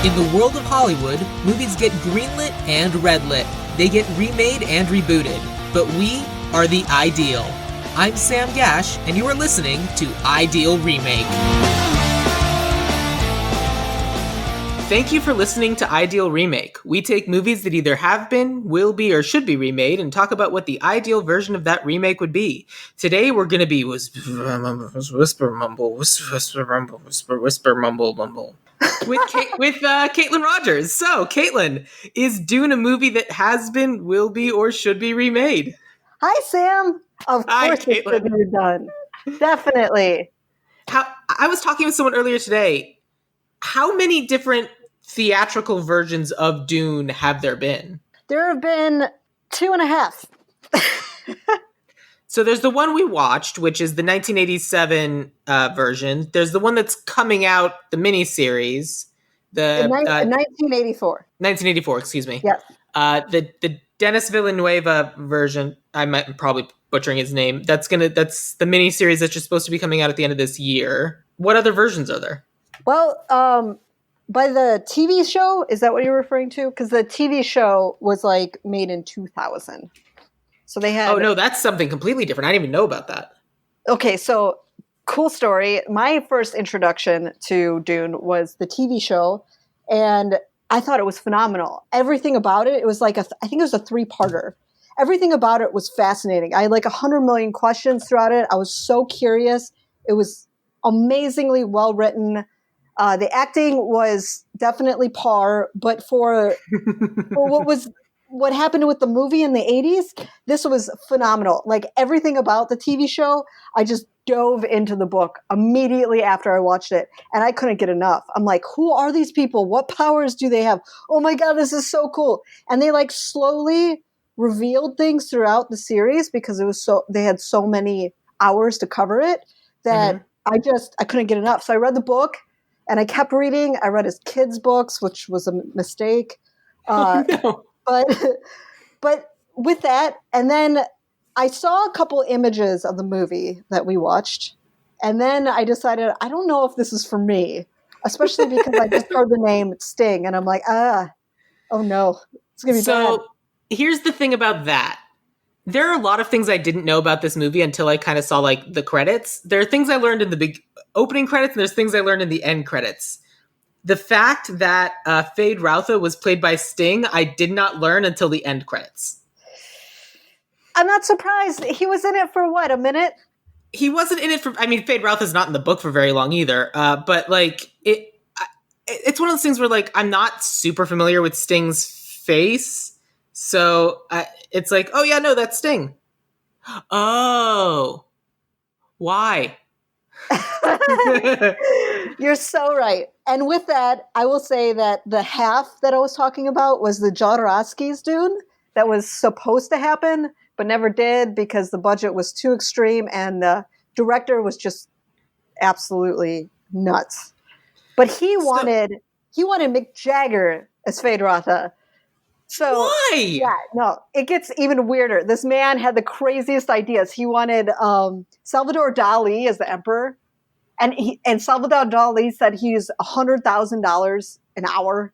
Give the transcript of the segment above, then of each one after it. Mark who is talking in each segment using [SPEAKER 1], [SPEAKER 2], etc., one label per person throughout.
[SPEAKER 1] In the world of Hollywood, movies get greenlit and redlit. They get remade and rebooted. But we are the ideal. I'm Sam Gasch, and you are listening to Ideal Remake. Thank you for listening to Ideal Remake. We take movies that either have been, will be, or should be remade and talk about what the ideal version of that remake would be. Today we're going to be whisper mumble mumble. With Katelyn Rodgers. So, Katelyn, is Dune a movie that has been, will be, or should be remade?
[SPEAKER 2] Hi, Sam. Of course it should be done. Definitely.
[SPEAKER 1] I was talking with someone earlier today. How many different theatrical versions of Dune have there been?
[SPEAKER 2] There have been 2.5.
[SPEAKER 1] So there's the one we watched, which is the 1987 version. There's the one that's coming out, the miniseries.
[SPEAKER 2] In 1984.
[SPEAKER 1] 1984, excuse me.
[SPEAKER 2] Yes.
[SPEAKER 1] The Denis Villeneuve version, I might probably butchering his name. That's the miniseries that's just supposed to be coming out at the end of this year. What other versions are there?
[SPEAKER 2] Well, by the TV show, is that what you're referring to? Because the TV show was made in 2000. So they had.
[SPEAKER 1] Oh no, that's something completely different. I didn't even know about that.
[SPEAKER 2] Okay, so cool story. My first introduction to Dune was the TV show, and I thought it was phenomenal. Everything about it was I think it was a 3-parter. Everything about it was fascinating. I had 100 million questions throughout it. I was so curious. It was amazingly well written. The acting was definitely par, but for what happened with the movie in the 80s, this was phenomenal. Everything about the TV show, I just dove into the book immediately after I watched it, and I couldn't get enough. I'm like, who are these people? What powers do they have? Oh my God, this is so cool. And they slowly revealed things throughout the series because they had so many hours to cover it that I couldn't get enough. So I read the book and I kept reading. I read his kids' books, which was a mistake.
[SPEAKER 1] No.
[SPEAKER 2] But with that, and then I saw a couple images of the movie that we watched, and then I decided, I don't know if this is for me, especially because I just heard the name Sting, and I'm like, oh no, it's going to be bad.
[SPEAKER 1] So here's the thing about that. There are a lot of things I didn't know about this movie until I kind of saw the credits. There are things I learned in the big opening credits, and there's things I learned in the end credits. The fact that Fade Routha was played by Sting, I did not learn until the end credits.
[SPEAKER 2] I'm not surprised. He was in it for what, a minute?
[SPEAKER 1] He wasn't in it for. I mean, Fade Routha's not in the book for very long either. But it's one of those things where I'm not super familiar with Sting's face, so it's oh yeah, no, that's Sting. Oh, why?
[SPEAKER 2] You're so right. And with that, I will say that the half that I was talking about was the Jodorowsky's Dune that was supposed to happen, but never did because the budget was too extreme and the director was just absolutely nuts. But he wanted Mick Jagger as Fade Routha. So
[SPEAKER 1] why?
[SPEAKER 2] Yeah, no, it gets even weirder. This man had the craziest ideas. He wanted Salvador Dali as the emperor. And Salvador Dali said he's $100,000 an hour.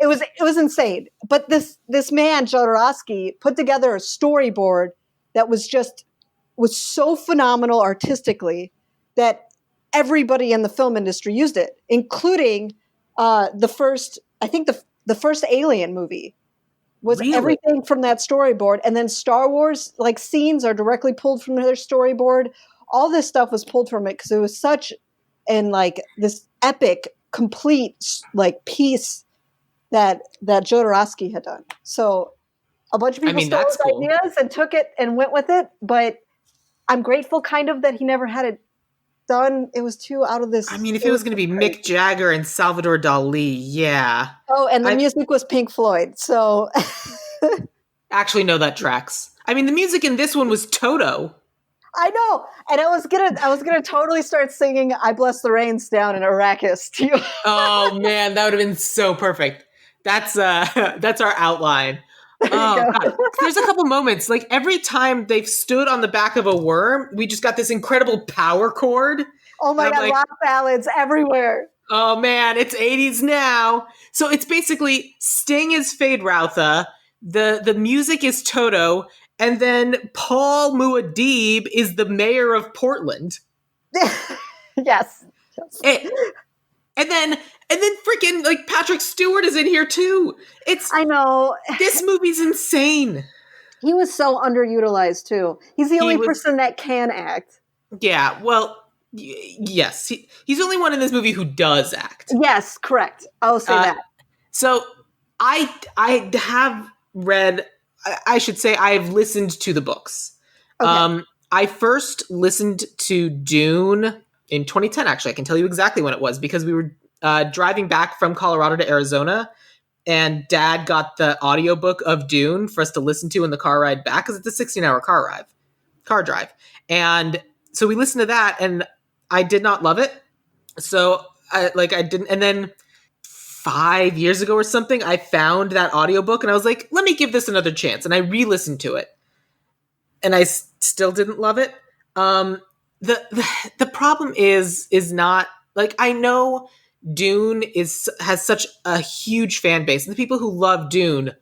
[SPEAKER 2] It was insane. But this man Jodorowsky put together a storyboard that was so phenomenal artistically that everybody in the film industry used it, including the first Alien movie was really? Everything from that storyboard. And then Star Wars scenes are directly pulled from their storyboard. All this stuff was pulled from it because it was such this epic, complete piece that Jodorowsky had done. So a bunch of people stole his ideas and took it and went with it. But I'm grateful kind of that he never had it done. It was too out of this.
[SPEAKER 1] I mean, if it was going to be Mick Jagger and Salvador Dali, yeah.
[SPEAKER 2] Oh, and the music was Pink Floyd. So
[SPEAKER 1] actually, no, that tracks. I mean, the music in this one was Toto.
[SPEAKER 2] I know, and I was gonna totally start singing "I Bless the Rains" down in Arrakis to you.
[SPEAKER 1] Oh man, that would have been so perfect. That's our outline. Oh God. There's a couple moments every time they've stood on the back of a worm, we just got this incredible power chord.
[SPEAKER 2] Oh my God, rock ballads everywhere.
[SPEAKER 1] Oh man, it's 80s now. So it's basically Sting is Fade Routha, the music is Toto, and then Paul Muad'Dib is the mayor of Portland.
[SPEAKER 2] Yes. Yes.
[SPEAKER 1] And, and then freaking like Patrick Stewart is in here too. It's
[SPEAKER 2] I know.
[SPEAKER 1] This movie's insane.
[SPEAKER 2] He was so underutilized too. He's the
[SPEAKER 1] He
[SPEAKER 2] only
[SPEAKER 1] was
[SPEAKER 2] person that can act.
[SPEAKER 1] Yeah, well, yes. He's the only one in this movie who does act.
[SPEAKER 2] Yes, correct. I'll say that.
[SPEAKER 1] So I have read, I should say I've listened to the books.
[SPEAKER 2] Okay.
[SPEAKER 1] I first listened to Dune in 2010, actually. I can tell you exactly when it was because we were driving back from Colorado to Arizona, and Dad got the audiobook of Dune for us to listen to in the car ride back because it's a 16-hour car drive. And so we listened to that, and I did not love it. So I didn't. And then 5 years ago or something, I found that audiobook, and I was like, let me give this another chance. And I re-listened to it, and I still didn't love it. The problem is not like, I know Dune has such a huge fan base, and the people who love Dune,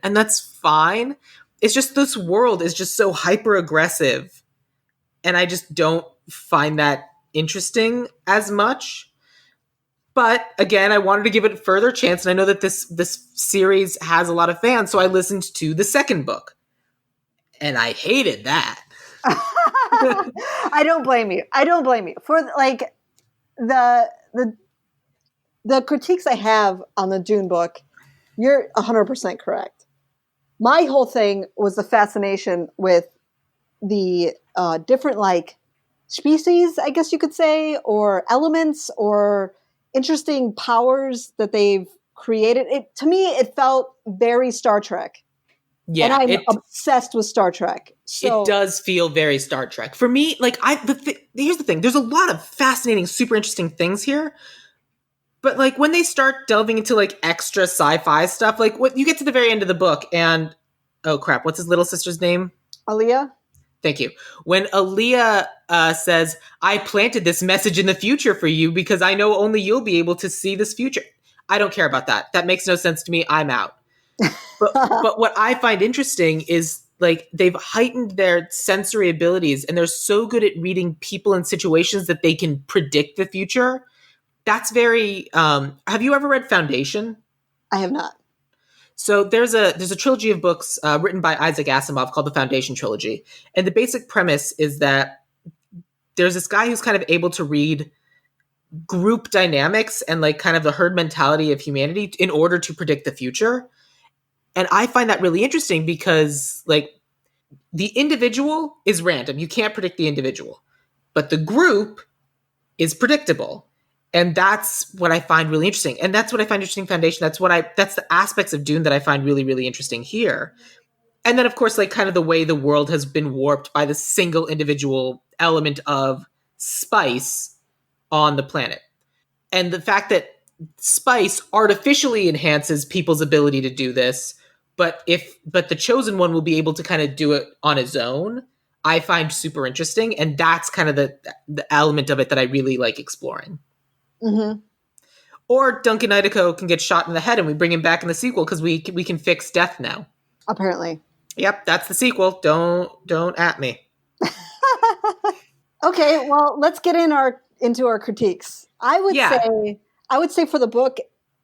[SPEAKER 1] and that's fine. It's just this world is just so hyper aggressive, and I just don't find that interesting as much. But again, I wanted to give it a further chance, and I know that this series has a lot of fans, so I listened to the second book, and I hated that.
[SPEAKER 2] I don't blame you. For like the critiques I have on the Dune book, you're 100% correct. My whole thing was the fascination with the different like species, I guess you could say, or elements or interesting powers that they've created. It to me, it felt very Star Trek.
[SPEAKER 1] Yeah,
[SPEAKER 2] and I'm obsessed with Star Trek. So
[SPEAKER 1] it does feel very Star Trek. For me, like here's the thing. There's a lot of fascinating, super interesting things here. But like when they start delving into like extra sci-fi stuff, like what you get to the very end of the book and oh crap, what's his little sister's name?
[SPEAKER 2] Aaliyah?
[SPEAKER 1] Thank you. When Aaliyah says, I planted this message in the future for you because I know only you'll be able to see this future. I don't care about that. That makes no sense to me. I'm out. But what I find interesting is like they've heightened their sensory abilities, and they're so good at reading people and situations that they can predict the future. That's very have you ever read Foundation?
[SPEAKER 2] I have not.
[SPEAKER 1] So there's a trilogy of books written by Isaac Asimov called the Foundation Trilogy. And the basic premise is that there's this guy who's kind of able to read group dynamics and like kind of the herd mentality of humanity in order to predict the future. And I find that really interesting because like the individual is random. You can't predict the individual, but the group is predictable. And that's what I find really interesting. And that's what I find interesting in Foundation. That's the aspects of Dune that I find really, really interesting here. And then of course, like kind of the way the world has been warped by the single individual element of spice on the planet. And the fact that spice artificially enhances people's ability to do this, but the chosen one will be able to kind of do it on his own, I find super interesting. And that's kind of the element of it that I really like exploring.
[SPEAKER 2] Mm-hmm.
[SPEAKER 1] Or Duncan Idaho can get shot in the head and we bring him back in the sequel because we can fix death now.
[SPEAKER 2] Apparently.
[SPEAKER 1] Yep, that's the sequel. Don't at me.
[SPEAKER 2] Okay, well, let's get into our critiques. I would say for the book,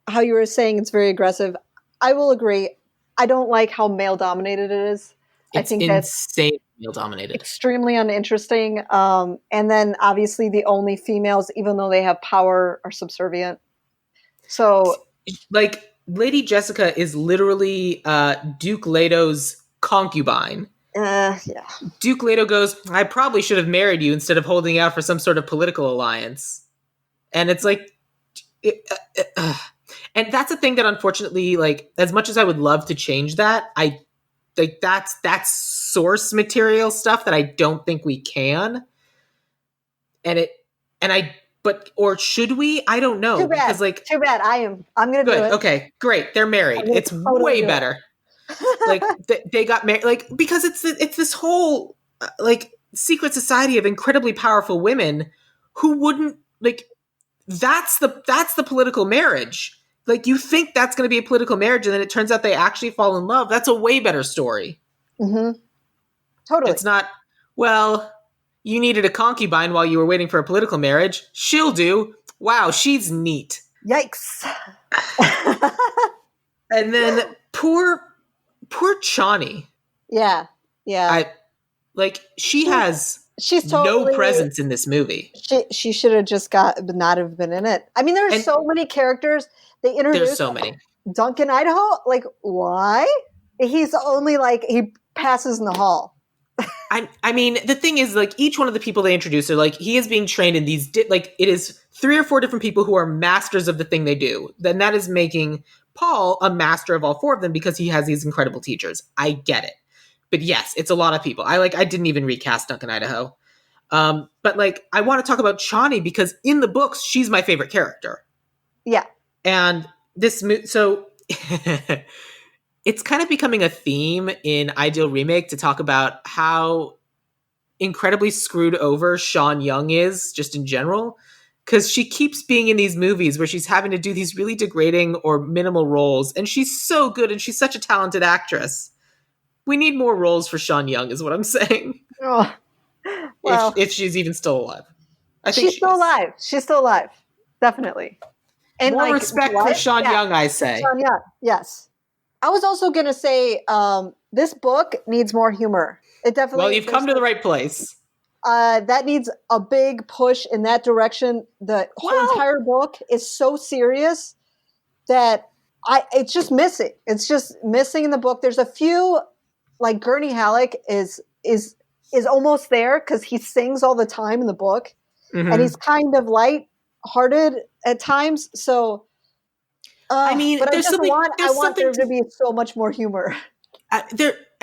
[SPEAKER 2] how you were saying it's very aggressive. I will agree. I don't like how male dominated it is.
[SPEAKER 1] It's
[SPEAKER 2] I think
[SPEAKER 1] insane male dominated.
[SPEAKER 2] Extremely uninteresting. And then obviously the only females, even though they have power, are subservient. So
[SPEAKER 1] like Lady Jessica is literally Duke Leto's concubine.
[SPEAKER 2] Yeah.
[SPEAKER 1] Duke Leto goes, I probably should have married you instead of holding out for some sort of political alliance. And it's like, and that's a thing that unfortunately, like, as much as I would love to change that, I like that's source material stuff that I don't think we can. Or should we? I don't know.
[SPEAKER 2] Too bad.
[SPEAKER 1] Because like,
[SPEAKER 2] too bad. I'm gonna do it.
[SPEAKER 1] Okay, great. They're married. It's
[SPEAKER 2] totally
[SPEAKER 1] way better. Like they got married. Like because it's this whole like secret society of incredibly powerful women who wouldn't like that's the political marriage. Like, you think that's going to be a political marriage, and then it turns out they actually fall in love. That's a way better story.
[SPEAKER 2] Mm-hmm. Totally.
[SPEAKER 1] It's not, well, you needed a concubine while you were waiting for a political marriage. She'll do. Wow, she's neat.
[SPEAKER 2] Yikes.
[SPEAKER 1] And then poor Chani.
[SPEAKER 2] Yeah. Yeah.
[SPEAKER 1] She has
[SPEAKER 2] she's totally,
[SPEAKER 1] no presence in this movie.
[SPEAKER 2] She should have just not have been in it. I mean, there's so many characters they introduced.
[SPEAKER 1] There's so many.
[SPEAKER 2] Duncan, Idaho, like, why? He's only like, he passes in the hall.
[SPEAKER 1] I mean, the thing is, like, each one of the people they introduce are like, he is being trained in these, like, it is 3 or 4 different people who are masters of the thing they do. Then that is making Paul a master of all 4 of them because he has these incredible teachers. I get it. But yes, it's a lot of people. I didn't even recast Duncan, Idaho. But like, I want to talk about Chani because in the books, she's my favorite character.
[SPEAKER 2] Yeah.
[SPEAKER 1] And so it's kind of becoming a theme in Ideal Remake to talk about how incredibly screwed over Sean Young is just in general. Because she keeps being in these movies where she's having to do these really degrading or minimal roles. And she's so good and she's such a talented actress. We need more roles for Sean Young is what I'm saying.
[SPEAKER 2] Oh, well,
[SPEAKER 1] if she's even still alive. I think
[SPEAKER 2] she's still alive. She's still alive. Definitely. And
[SPEAKER 1] more respect for Sean Young, I say.
[SPEAKER 2] Sean Young, yes. I was also going to say this book needs more humor. It definitely.
[SPEAKER 1] Well, you've come to the right place.
[SPEAKER 2] That needs a big push in that direction. The whole entire book is so serious that it's just missing. It's just missing in the book. There's a few, like Gurney Halleck is almost there because he sings all the time in the book, and he's kind of light-hearted at times. So,
[SPEAKER 1] I mean,
[SPEAKER 2] but
[SPEAKER 1] I
[SPEAKER 2] want there to be so much more humor.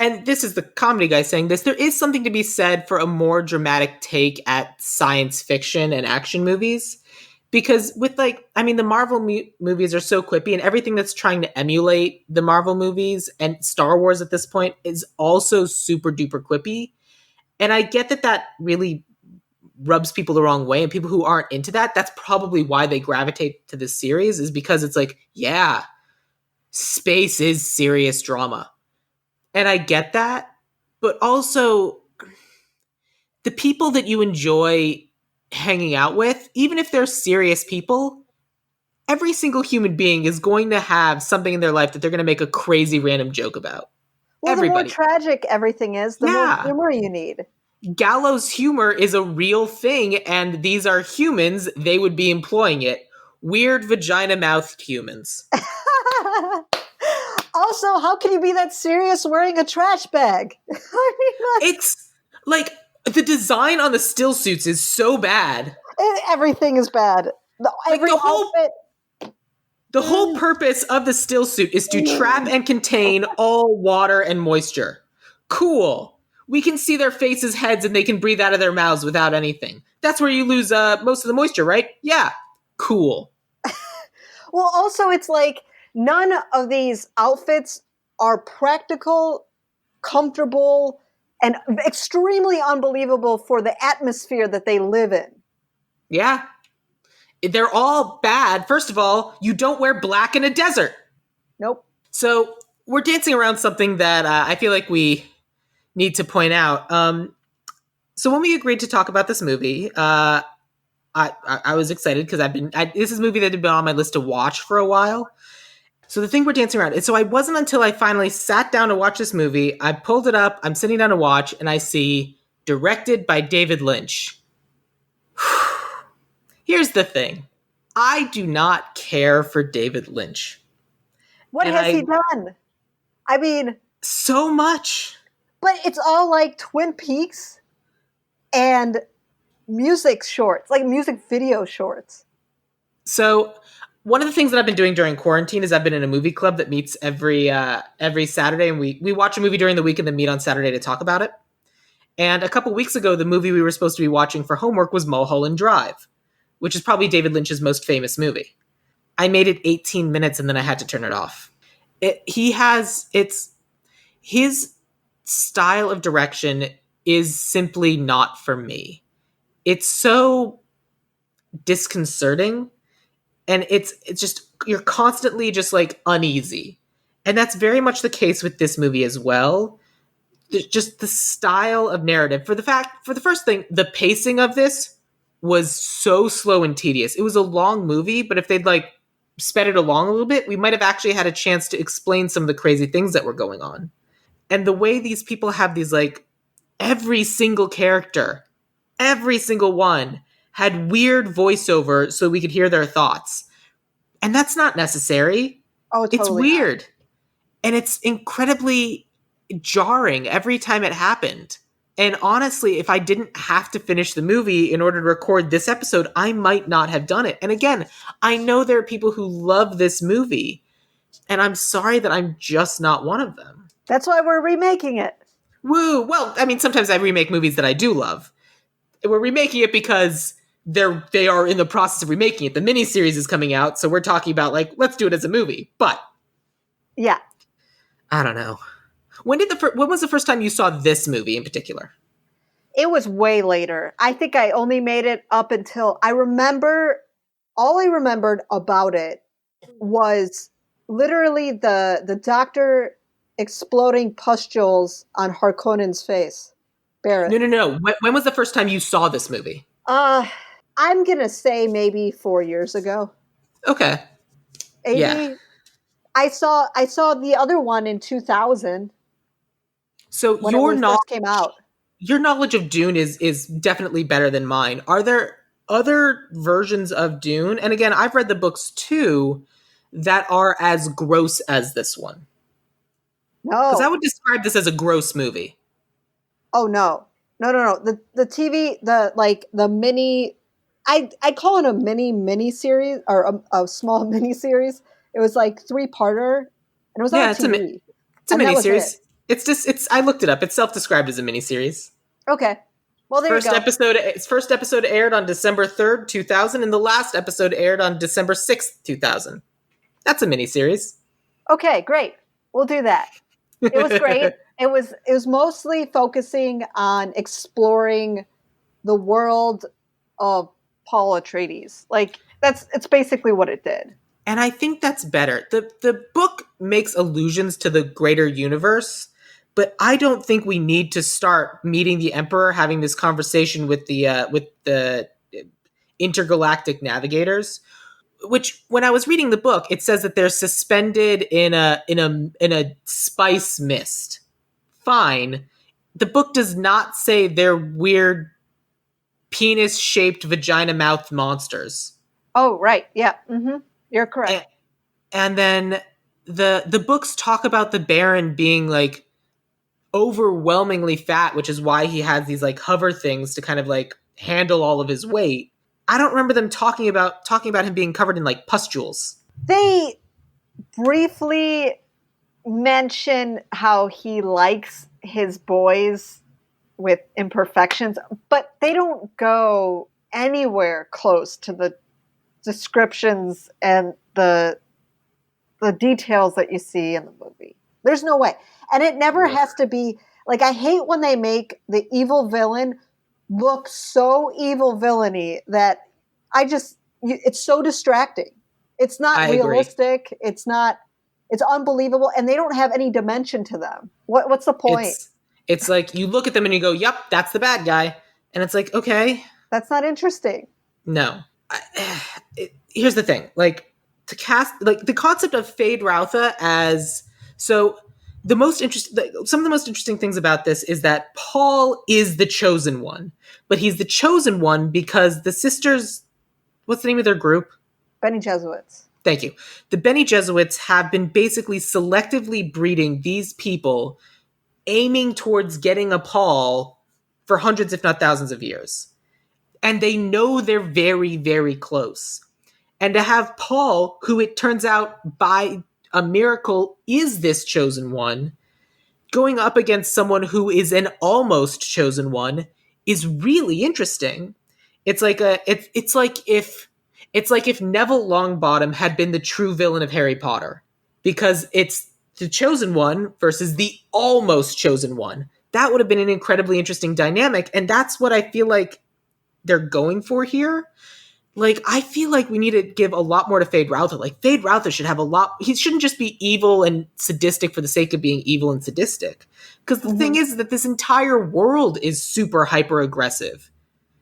[SPEAKER 1] And this is the comedy guy saying this. There is something to be said for a more dramatic take at science fiction and action movies, because with the Marvel movies are so quippy, and everything that's trying to emulate the Marvel movies and Star Wars at this point is also super duper quippy. And I get that really rubs people the wrong way, and people who aren't into that's probably why they gravitate to this series, is because it's like, yeah, space is serious drama. And I get that, but also the people that you enjoy hanging out with, even if they're serious people, every single human being is going to have something in their life that they're going to make a crazy random joke about.
[SPEAKER 2] Well,
[SPEAKER 1] Everybody.
[SPEAKER 2] The more tragic everything is, the more humor you need.
[SPEAKER 1] Gallows humor is a real thing, and these are humans. They would be employing it. Weird vagina-mouthed humans.
[SPEAKER 2] Also, how can you be that serious wearing a trash bag?
[SPEAKER 1] It's like the design on the still suits is so bad.
[SPEAKER 2] Everything is bad. The
[SPEAKER 1] whole purpose of the still suit is to trap and contain all water and moisture. Cool. We can see their faces, heads, and they can breathe out of their mouths without anything. That's where you lose most of the moisture, right? Yeah. Cool.
[SPEAKER 2] Well, also, it's like none of these outfits are practical, comfortable, and extremely unbelievable for the atmosphere that they live in.
[SPEAKER 1] Yeah. They're all bad. First of all, you don't wear black in a desert.
[SPEAKER 2] Nope.
[SPEAKER 1] So we're dancing around something that I feel like we need to point out. So when we agreed to talk about this movie, I was excited because this is a movie that had been on my list to watch for a while. So the thing we're dancing around is, so I wasn't until I finally sat down to watch this movie, I pulled it up, I'm sitting down to watch, and I see directed by David Lynch. Here's the thing. I do not care for David Lynch.
[SPEAKER 2] What has he done? I mean...
[SPEAKER 1] So much.
[SPEAKER 2] But it's all like Twin Peaks and music shorts, like music video shorts.
[SPEAKER 1] So one of the things that I've been doing during quarantine is I've been in a movie club that meets every Saturday, and we watch a movie during the week and then meet on Saturday to talk about it. And a couple weeks ago, the movie we were supposed to be watching for homework was Mulholland Drive, which is probably David Lynch's most famous movie. I made it 18 minutes and then I had to turn it off. His style of direction is simply not for me. It's so disconcerting, and it's just, you're constantly just like uneasy. And that's very much the case with this movie as well. Just the style of narrative. For the first thing, the pacing of this was so slow and tedious. It was a long movie, but if they'd like sped it along a little bit, we might have actually had a chance to explain some of the crazy things that were going on. And the way these people have these, like, every single character, every single one had weird voiceover so we could hear their thoughts. And that's not necessary.
[SPEAKER 2] Oh,
[SPEAKER 1] It's
[SPEAKER 2] totally not.
[SPEAKER 1] weird. And it's incredibly jarring every time it happened. And honestly, if I didn't have to finish the movie in order to record this episode, I might not have done it. And again, I know there are people who love this movie, and I'm sorry that I'm just not one of them.
[SPEAKER 2] That's why we're remaking it.
[SPEAKER 1] Woo! Well, I mean, sometimes I remake movies that I do love. We're remaking it because they are in the process of remaking it. The miniseries is coming out, so we're talking about, like, let's do it as a movie. But
[SPEAKER 2] Yeah.
[SPEAKER 1] I don't know. When was the first time you saw this movie in particular?
[SPEAKER 2] It was way later. I think I only made it up until all I remembered about it was literally the doctor exploding pustules on Harkonnen's face. Barrett.
[SPEAKER 1] No. When was the first time you saw this movie?
[SPEAKER 2] I'm gonna say maybe 4 years ago.
[SPEAKER 1] Okay.
[SPEAKER 2] Maybe.
[SPEAKER 1] Yeah.
[SPEAKER 2] I saw the other one in 2000
[SPEAKER 1] So
[SPEAKER 2] when it first came out.
[SPEAKER 1] Your knowledge of Dune is definitely better than mine. Are there other versions of Dune? And again, I've read the books too that are as gross as this one.
[SPEAKER 2] No.
[SPEAKER 1] Because I would describe this as a gross movie.
[SPEAKER 2] Oh no. The TV, the mini, I call it a mini series, or a small mini series. It was like 3-parter, and it was on TV.
[SPEAKER 1] It's a mini series. I looked it up. It's self-described as a mini series.
[SPEAKER 2] Okay. Well, there you go.
[SPEAKER 1] Its first episode aired on December 3rd, 2000, and the last episode aired on December 6th, 2000. That's a mini series.
[SPEAKER 2] Okay, great. We'll do that. It was great. It was mostly focusing on exploring the world of Paul Atreides. Like, it's basically what it did.
[SPEAKER 1] And I think that's better. The book makes allusions to the greater universe, but I don't think we need to start meeting the Emperor, having this conversation with the intergalactic navigators. Which, when I was reading the book, it says that they're suspended in a spice mist. Fine. The book does not say they're weird penis-shaped vagina-mouthed monsters.
[SPEAKER 2] Oh, right. Yeah. Mm-hmm. You're correct.
[SPEAKER 1] And then the books talk about the Baron being, like, overwhelmingly fat, which is why he has these, like, hover things to kind of, like, handle all of his weight. I don't remember them talking about him being covered in, like, pustules.
[SPEAKER 2] They briefly mention how he likes his boys with imperfections, but they don't go anywhere close to the descriptions and the details that you see in the movie. There's no way. And it never has to be, like, I hate when they make the evil villain look so evil villainy that it's so distracting. It's not realistic. Agree. It's unbelievable. And they don't have any dimension to them. What's the point?
[SPEAKER 1] It's like, you look at them and you go, yep, that's the bad guy. And it's like, okay.
[SPEAKER 2] That's not interesting.
[SPEAKER 1] No. Here's the thing. Like, to cast, like, the concept of Feyd-Rautha as, so some of the most interesting things about this is that Paul is the chosen one, but he's the chosen one because the sisters, what's the name of their group?
[SPEAKER 2] Bene Gesserit.
[SPEAKER 1] Thank you. The Bene Gesserit have been basically selectively breeding these people, aiming towards getting a Paul for hundreds, if not thousands of years. And they know they're very, very close. And to have Paul, who it turns out by a miracle is this chosen one, going up against someone who is an almost chosen one is really interesting. It's like if Neville Longbottom had been the true villain of Harry Potter, because it's the chosen one versus the almost chosen one. That would have been an incredibly interesting dynamic, and that's what I feel like they're going for here. like, I feel like we need to give a lot more to Fade Routher. Like, Fade Routher should have a lot. He shouldn't just be evil and sadistic for the sake of being evil and sadistic. Because the thing is that this entire world is super hyper aggressive.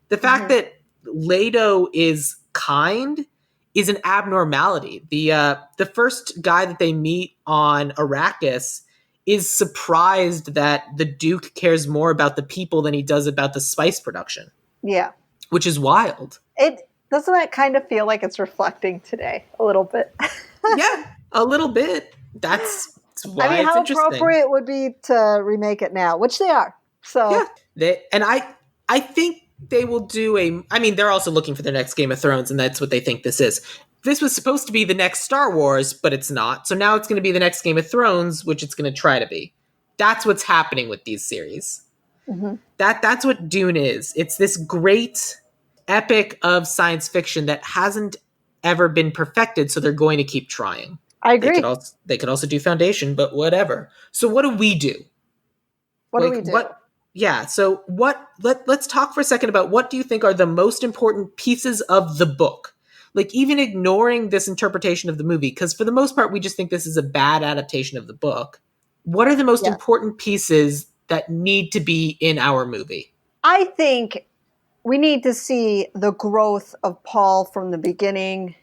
[SPEAKER 1] The fact that Leto is kind is an abnormality. The first guy that they meet on Arrakis is surprised that the Duke cares more about the people than he does about the spice production.
[SPEAKER 2] Yeah.
[SPEAKER 1] Which is wild.
[SPEAKER 2] Doesn't that kind of feel like it's reflecting today a little bit?
[SPEAKER 1] Yeah, a little bit. That's why
[SPEAKER 2] I mean,
[SPEAKER 1] it's
[SPEAKER 2] how
[SPEAKER 1] interesting.
[SPEAKER 2] appropriate would be to remake it now, which they are. So
[SPEAKER 1] yeah, I think they will do I mean, they're also looking for their next Game of Thrones, and that's what they think this is. This was supposed to be the next Star Wars, but it's not. So now it's going to be the next Game of Thrones, which it's going to try to be. That's what's happening with these series. That's what Dune is. It's this great epic of science fiction that hasn't ever been perfected, so they're going to keep trying.
[SPEAKER 2] I agree.
[SPEAKER 1] They could also do Foundation, but whatever. So what do we do?
[SPEAKER 2] What do we do?
[SPEAKER 1] So let's talk for a second about what do you think are the most important pieces of the book? Like, even ignoring this interpretation of the movie, because for the most part, we just think this is a bad adaptation of the book. What are the most important pieces that need to be in our movie?
[SPEAKER 2] I think we need to see the growth of Paul from the beginning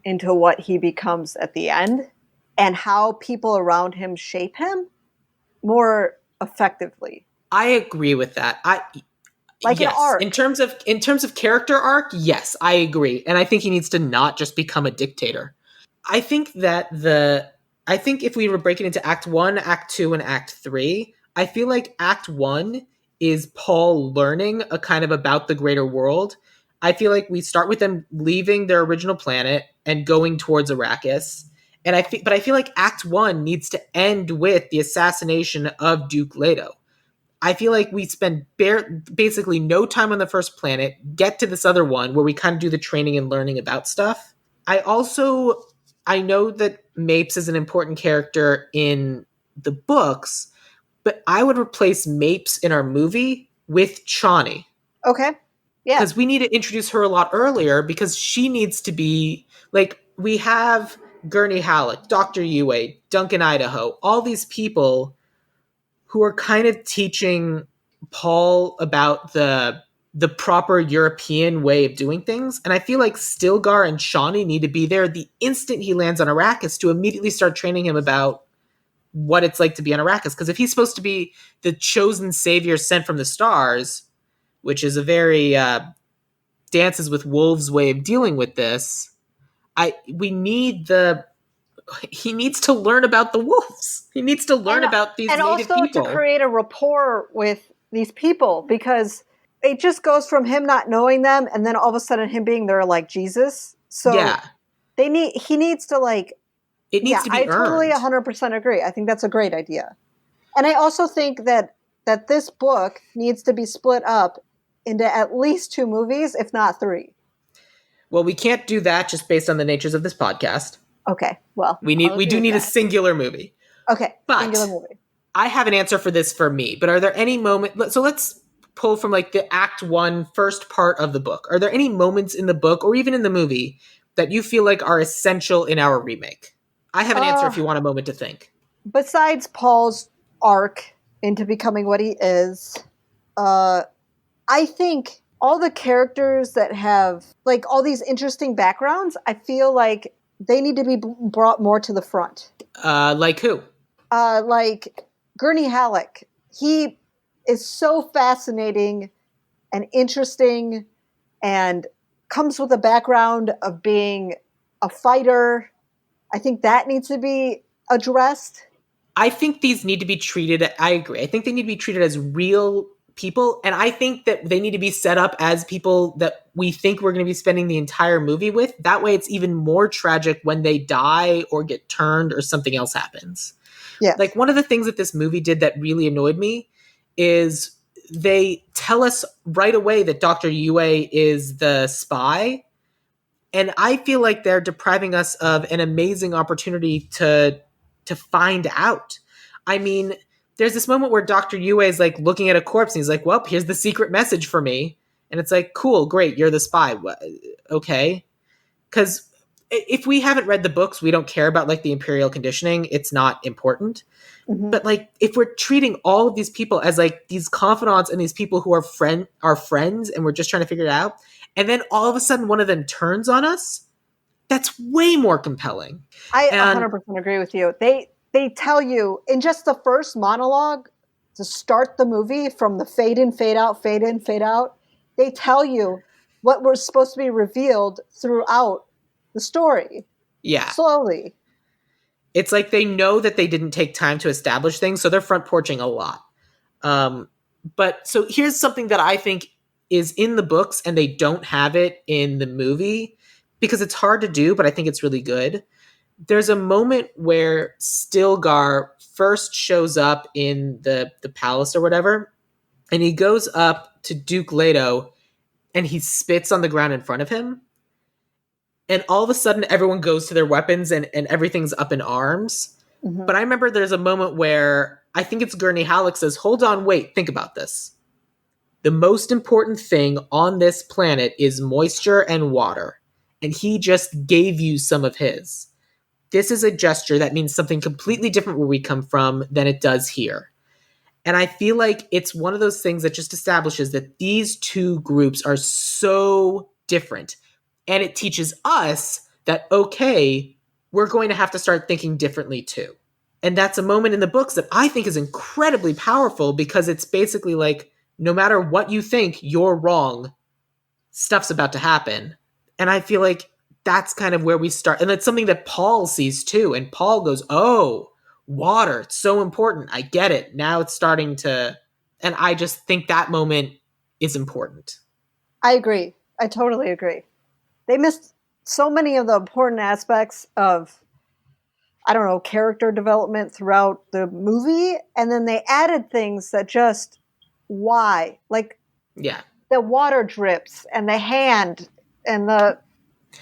[SPEAKER 2] into what he becomes at the end, and how people around him shape him more effectively.
[SPEAKER 1] I agree with that.
[SPEAKER 2] An arc.
[SPEAKER 1] In terms of character arc, yes, I agree. And I think he needs to not just become a dictator. I think if we were breaking into Act 1, Act 2, and Act 3, I feel like Act 1 is Paul learning a kind of about the greater world. I feel like we start with them leaving their original planet and going towards Arrakis. But I feel like Act 1 needs to end with the assassination of Duke Leto. I feel like we spend basically no time on the first planet, get to this other one where we kind of do the training and learning about stuff. I know that Mapes is an important character in the books, but I would replace Mapes in our movie with Chani.
[SPEAKER 2] Okay. Yeah.
[SPEAKER 1] Because we need to introduce her a lot earlier, because she needs to be, like, we have Gurney Halleck, Dr. Yue, Duncan Idaho, all these people who are kind of teaching Paul about the proper European way of doing things. And I feel like Stilgar and Chani need to be there the instant he lands on Arrakis to immediately start training him about what it's like to be on Arrakis. Because if he's supposed to be the chosen savior sent from the stars, which is a very Dances with Wolves way of dealing with this, he needs to learn about the wolves. He needs to learn about these native people.
[SPEAKER 2] And also to create a rapport with these people, because it just goes from him not knowing them and then all of a sudden him being there like Jesus. So he needs to it needs to be earned. I totally 100% agree. I think that's a great idea. And I also think that this book needs to be split up into at least 2 movies, if not 3.
[SPEAKER 1] Well, we can't do that just based on the natures of this podcast.
[SPEAKER 2] Okay, well,
[SPEAKER 1] we do need a singular movie.
[SPEAKER 2] Okay,
[SPEAKER 1] but
[SPEAKER 2] singular movie.
[SPEAKER 1] I have an answer for this for me, but are there any moments? So let's pull from the Act 1 first part of the book. Are there any moments in the book or even in the movie that you feel like are essential in our remake? I have an answer if you want a moment to think.
[SPEAKER 2] Besides Paul's arc into becoming what he is, I think all the characters that have all these interesting backgrounds, I feel like they need to be brought more to the front.
[SPEAKER 1] Like who?
[SPEAKER 2] Like Gurney Halleck. He is so fascinating and interesting and comes with a background of being a fighter. I think that needs to be addressed.
[SPEAKER 1] I think these need to be treated, I agree. I think they need to be treated as real people, and I think that they need to be set up as people that we think we're going to be spending the entire movie with. That way it's even more tragic when they die or get turned or something else happens.
[SPEAKER 2] Yeah.
[SPEAKER 1] Like, one of the things that this movie did that really annoyed me is they tell us right away that Dr. Yue is the spy, and I feel like they're depriving us of an amazing opportunity to find out. I mean, there's this moment where Dr. Yue is looking at a corpse and he's like, well, here's the secret message for me. And it's like, cool, great, you're the spy. okay. Because if we haven't read the books, we don't care about like the imperial conditioning. It's not important.
[SPEAKER 2] Mhm.
[SPEAKER 1] But like if we're treating all of these people as like these confidants and these people who are friends and we're just trying to figure it out, and then all of a sudden one of them turns on us, that's way more compelling.
[SPEAKER 2] I
[SPEAKER 1] And
[SPEAKER 2] 100% agree with you. They tell you in just the first monologue to start the movie from the fade in, fade out, fade in, fade out. They tell you what was supposed to be revealed throughout the story
[SPEAKER 1] yeah,
[SPEAKER 2] slowly.
[SPEAKER 1] it's like they know that they didn't take time to establish things, so they're front porching a lot. Um, but so here's something that I think is in the books and they don't have it in the movie because it's hard to do, but I think it's really good. There's a moment where Stilgar first shows up in the palace or whatever, and he goes up to Duke Leto and he spits on the ground in front of him. And all of a sudden everyone goes to their weapons and everything's up in arms.
[SPEAKER 2] Mm-hmm.
[SPEAKER 1] But I remember there's a moment where I think it's Gurney Halleck says, hold on, wait, think about this. The most important thing on this planet is moisture and water. And he just gave you some of his. This is a gesture that means something completely different where we come from than it does here. And I feel like it's one of those things that just establishes that these two groups are so different. And it teaches us that, okay, we're going to have to start thinking differently too. And that's a moment in the books that I think is incredibly powerful because it's basically like, no matter what you think, you're wrong. Stuff's about to happen. And I feel like that's kind of where we start. And that's something that Paul sees too. And Paul goes, oh, water, it's so important. I get it. Now it's starting to. And I just think that moment is important.
[SPEAKER 2] I agree. I totally agree. They missed so many of the important aspects of, I don't know, character development throughout the movie. And then they added things that just, why? Like
[SPEAKER 1] Yeah.
[SPEAKER 2] the water drips and the hand and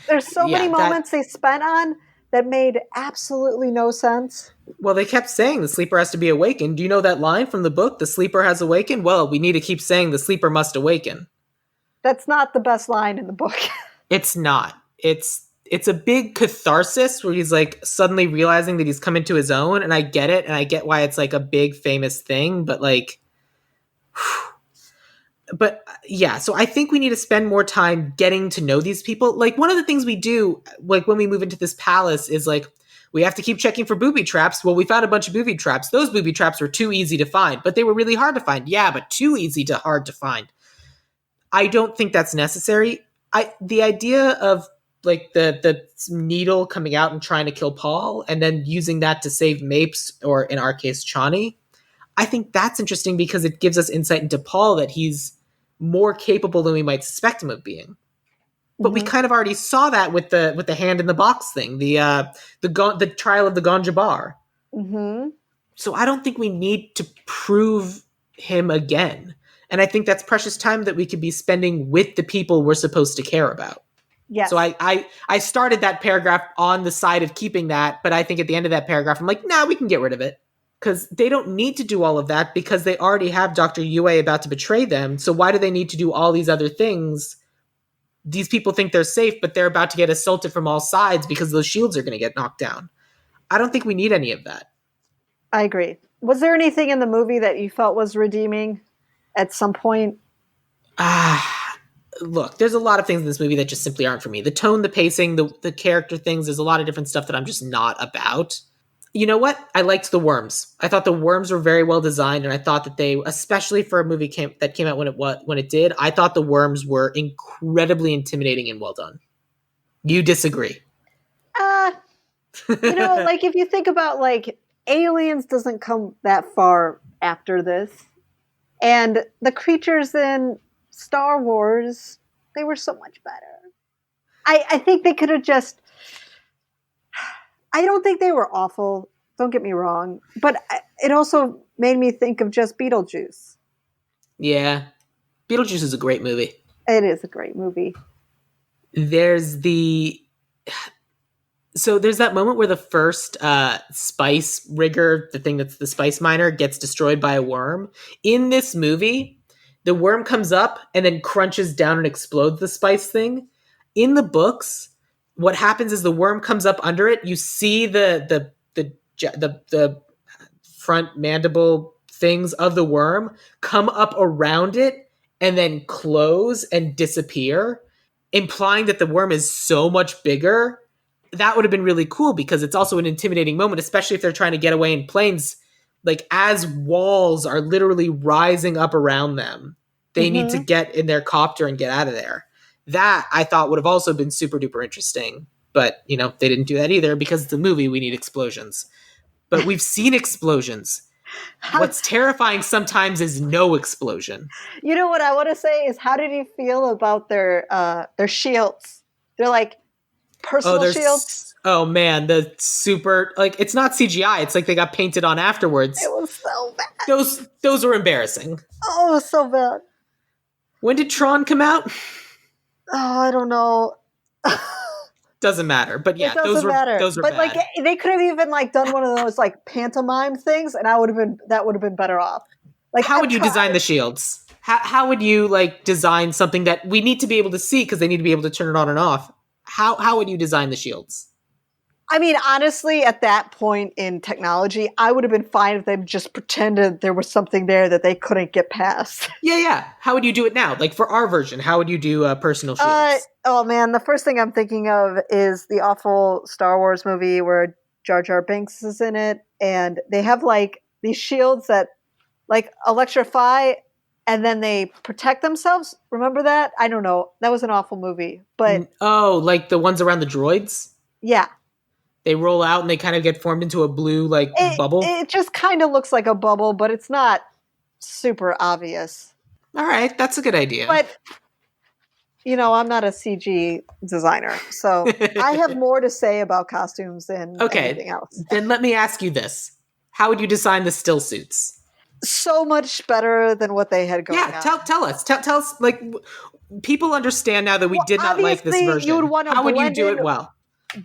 [SPEAKER 2] there's so many moments they spent on that made absolutely no sense.
[SPEAKER 1] Well, they kept saying the sleeper has to be awakened. Do you know that line from the book? The sleeper has awakened? Well, we need to keep saying the sleeper must awaken.
[SPEAKER 2] That's not the best line in the book.
[SPEAKER 1] It's not. It's a big catharsis where he's like suddenly realizing that he's come into his own, and I get it, and I get why it's like a big famous thing, but like but yeah, so I think we need to spend more time getting to know these people. Like one of the things we do like when we move into this palace is like we have to keep checking for booby traps. Well, we found a bunch of booby traps. Those booby traps were too easy to find, but they were really hard to find. Yeah, but too easy to hard to find. I don't think that's necessary. The idea of like the needle coming out and trying to kill Paul and then using that to save Mapes, or in our case, Chani, I think that's interesting because it gives us insight into Paul that he's more capable than we might suspect him of being. But we kind of already saw that with the hand in the box thing, the trial of the Gonjabar.
[SPEAKER 2] Mm-hmm.
[SPEAKER 1] So I don't think we need to prove him again. And I think that's precious time that we could be spending with the people we're supposed to care about.
[SPEAKER 2] Yes.
[SPEAKER 1] So I started that paragraph on the side of keeping that, but I think at the end of that paragraph, I'm like, nah, we can get rid of it. Because they don't need to do all of that because they already have Dr. Yue about to betray them. So why do they need to do all these other things? These people think they're safe, but they're about to get assaulted from all sides because those shields are going to get knocked down. I don't think we need any of that.
[SPEAKER 2] I agree. Was there anything in the movie that you felt was redeeming at some point?
[SPEAKER 1] Look, there's a lot of things in this movie that just simply aren't for me. The tone, the pacing, the character things, there's a lot of different stuff that I'm just not about. You know what? I liked the worms. I thought the worms were very well designed, and I thought that they, especially for a movie that came out when it did, I thought the worms were incredibly intimidating and well done. You disagree?
[SPEAKER 2] Like if you think about like Aliens doesn't come that far after this, and the creatures in Star Wars, they were so much better. I think they could have just. I don't think they were awful. Don't get me wrong, but it also made me think of just Beetlejuice.
[SPEAKER 1] Yeah, Beetlejuice is a great movie.
[SPEAKER 2] It is a great movie.
[SPEAKER 1] There's that moment where the first spice rigger, the thing that's the spice miner, gets destroyed by a worm. In this movie, the worm comes up and then crunches down and explodes the spice thing. in the books, what happens is the worm comes up under it. You see the front mandible things of the worm come up around it and then close and disappear, implying that the worm is so much bigger. That would have been really cool because it's also an intimidating moment, especially if they're trying to get away in planes. Like, as walls are literally rising up around them, they need to get in their copter and get out of there. That I thought would have also been super duper interesting. But, you know, they didn't do that either because it's a movie. We need explosions. But we've seen explosions. What's terrifying sometimes is no explosion.
[SPEAKER 2] You know what I want to say is, how did you feel about their shields? They're like personal shields.
[SPEAKER 1] Oh man, the super, like, it's not CGI. It's like they got painted on afterwards.
[SPEAKER 2] It was so bad.
[SPEAKER 1] Those were embarrassing.
[SPEAKER 2] Oh, it was so bad.
[SPEAKER 1] When did Tron come out?
[SPEAKER 2] Oh, I don't know.
[SPEAKER 1] Doesn't matter. But yeah, those were
[SPEAKER 2] but
[SPEAKER 1] bad.
[SPEAKER 2] Like, they could have even like done one of those like pantomime things, and that would have been better off. Like,
[SPEAKER 1] how would you design the shields? How would you like design something that we need to be able to see because they need to be able to turn it on and off? How would you design the shields?
[SPEAKER 2] I mean, honestly, at that point in technology, I would have been fine if they just pretended there was something there that they couldn't get past.
[SPEAKER 1] Yeah. How would you do it now? Like, for our version, how would you do personal shields?
[SPEAKER 2] Oh man, the first thing I'm thinking of is the awful Star Wars movie where Jar Jar Binks is in it, and they have like these shields that like electrify and then they protect themselves. Remember that? I don't know. That was an awful movie. But
[SPEAKER 1] like the ones around the droids?
[SPEAKER 2] Yeah.
[SPEAKER 1] They roll out and they kind of get formed into a blue bubble.
[SPEAKER 2] It just kind of looks like a bubble, but it's not super obvious.
[SPEAKER 1] All right, that's a good idea.
[SPEAKER 2] But you know, I'm not a CG designer, so I have more to say about costumes than anything else.
[SPEAKER 1] Then let me ask you this. How would you design the still suits?
[SPEAKER 2] So much better than what they had going on.
[SPEAKER 1] Tell us. Tell us, like, people understand now that we did not like this version.
[SPEAKER 2] You would want to
[SPEAKER 1] How would you do it well?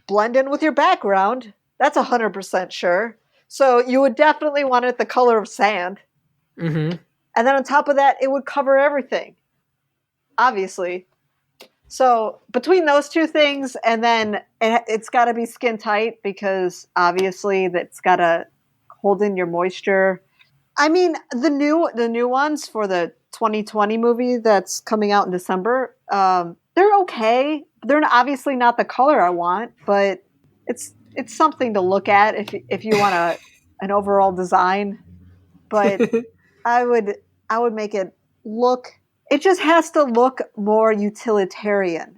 [SPEAKER 2] Blend in with your background. That's 100% sure. So you would definitely want it the color of sand.
[SPEAKER 1] Mm-hmm.
[SPEAKER 2] And then on top of that, it would cover everything. Obviously. So between those two things, and then it's got to be skin tight because obviously that's got to hold in your moisture. I mean, the new ones for the 2020 movie that's coming out in December, they're okay. They're obviously not the color I want, but it's something to look at if you want an overall design. But I would make it look. It just has to look more utilitarian,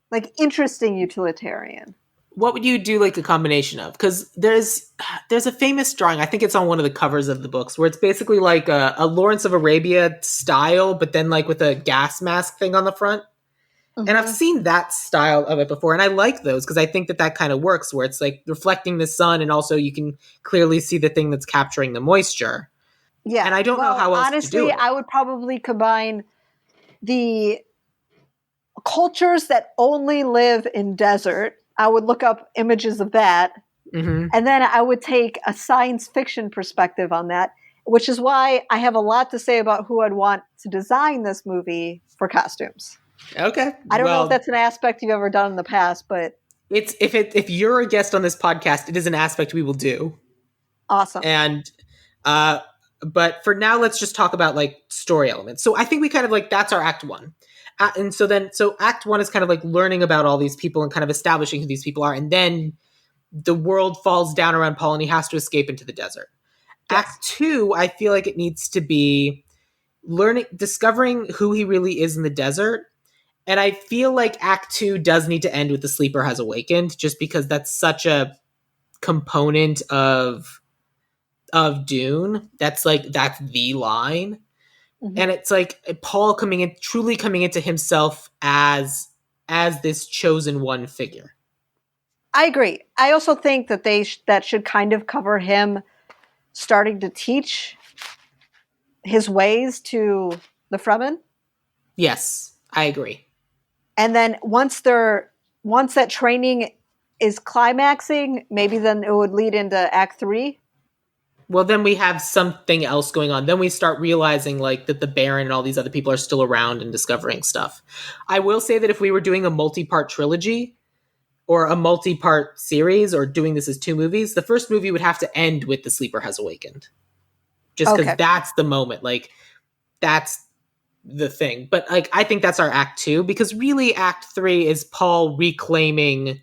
[SPEAKER 2] like interesting utilitarian.
[SPEAKER 1] What would you do, like, a combination of? Because there's a famous drawing, I think it's on one of the covers of the books, where it's basically like a Lawrence of Arabia style, but then like with a gas mask thing on the front. Mm-hmm. And I've seen that style of it before, and I like those because I think that kind of works, where it's like reflecting the sun, and also you can clearly see the thing that's capturing the moisture.
[SPEAKER 2] Yeah,
[SPEAKER 1] and I don't know how else
[SPEAKER 2] honestly,
[SPEAKER 1] to do it.
[SPEAKER 2] I would probably combine the cultures that only live in desert. I would look up images of that, and then I would take a science fiction perspective on that, which is why I have a lot to say about who I'd want to design this movie for costumes.
[SPEAKER 1] Okay.
[SPEAKER 2] I don't know if that's an aspect you've ever done in the past, but
[SPEAKER 1] it's if you're a guest on this podcast, it is an aspect we will do.
[SPEAKER 2] Awesome.
[SPEAKER 1] And but for now, let's just talk about like story elements. So I think we kind of like, that's our act one. And so act one is kind of like learning about all these people and kind of establishing who these people are. And then the world falls down around Paul and he has to escape into the desert. Yes. Act two, I feel like it needs to be discovering who he really is in the desert. And I feel like act two does need to end with the sleeper has awakened, just because that's such a component of Dune. That's the line. Mm-hmm. And it's like Paul truly coming into himself as this chosen one figure.
[SPEAKER 2] I agree. I also think that that should kind of cover him starting to teach his ways to the Fremen.
[SPEAKER 1] Yes, I agree.
[SPEAKER 2] And then once that training is climaxing, maybe then it would lead into Act 3.
[SPEAKER 1] Well, then we have something else going on. Then we start realizing like that the Baron and all these other people are still around and discovering stuff. I will say that if we were doing a multi-part trilogy or a multi-part series or doing this as two movies, the first movie would have to end with the Sleeper Has Awakened. Just because
[SPEAKER 2] Okay.
[SPEAKER 1] that's the moment. Like that's the thing. But like I think that's our act 2 because really act 3 is Paul reclaiming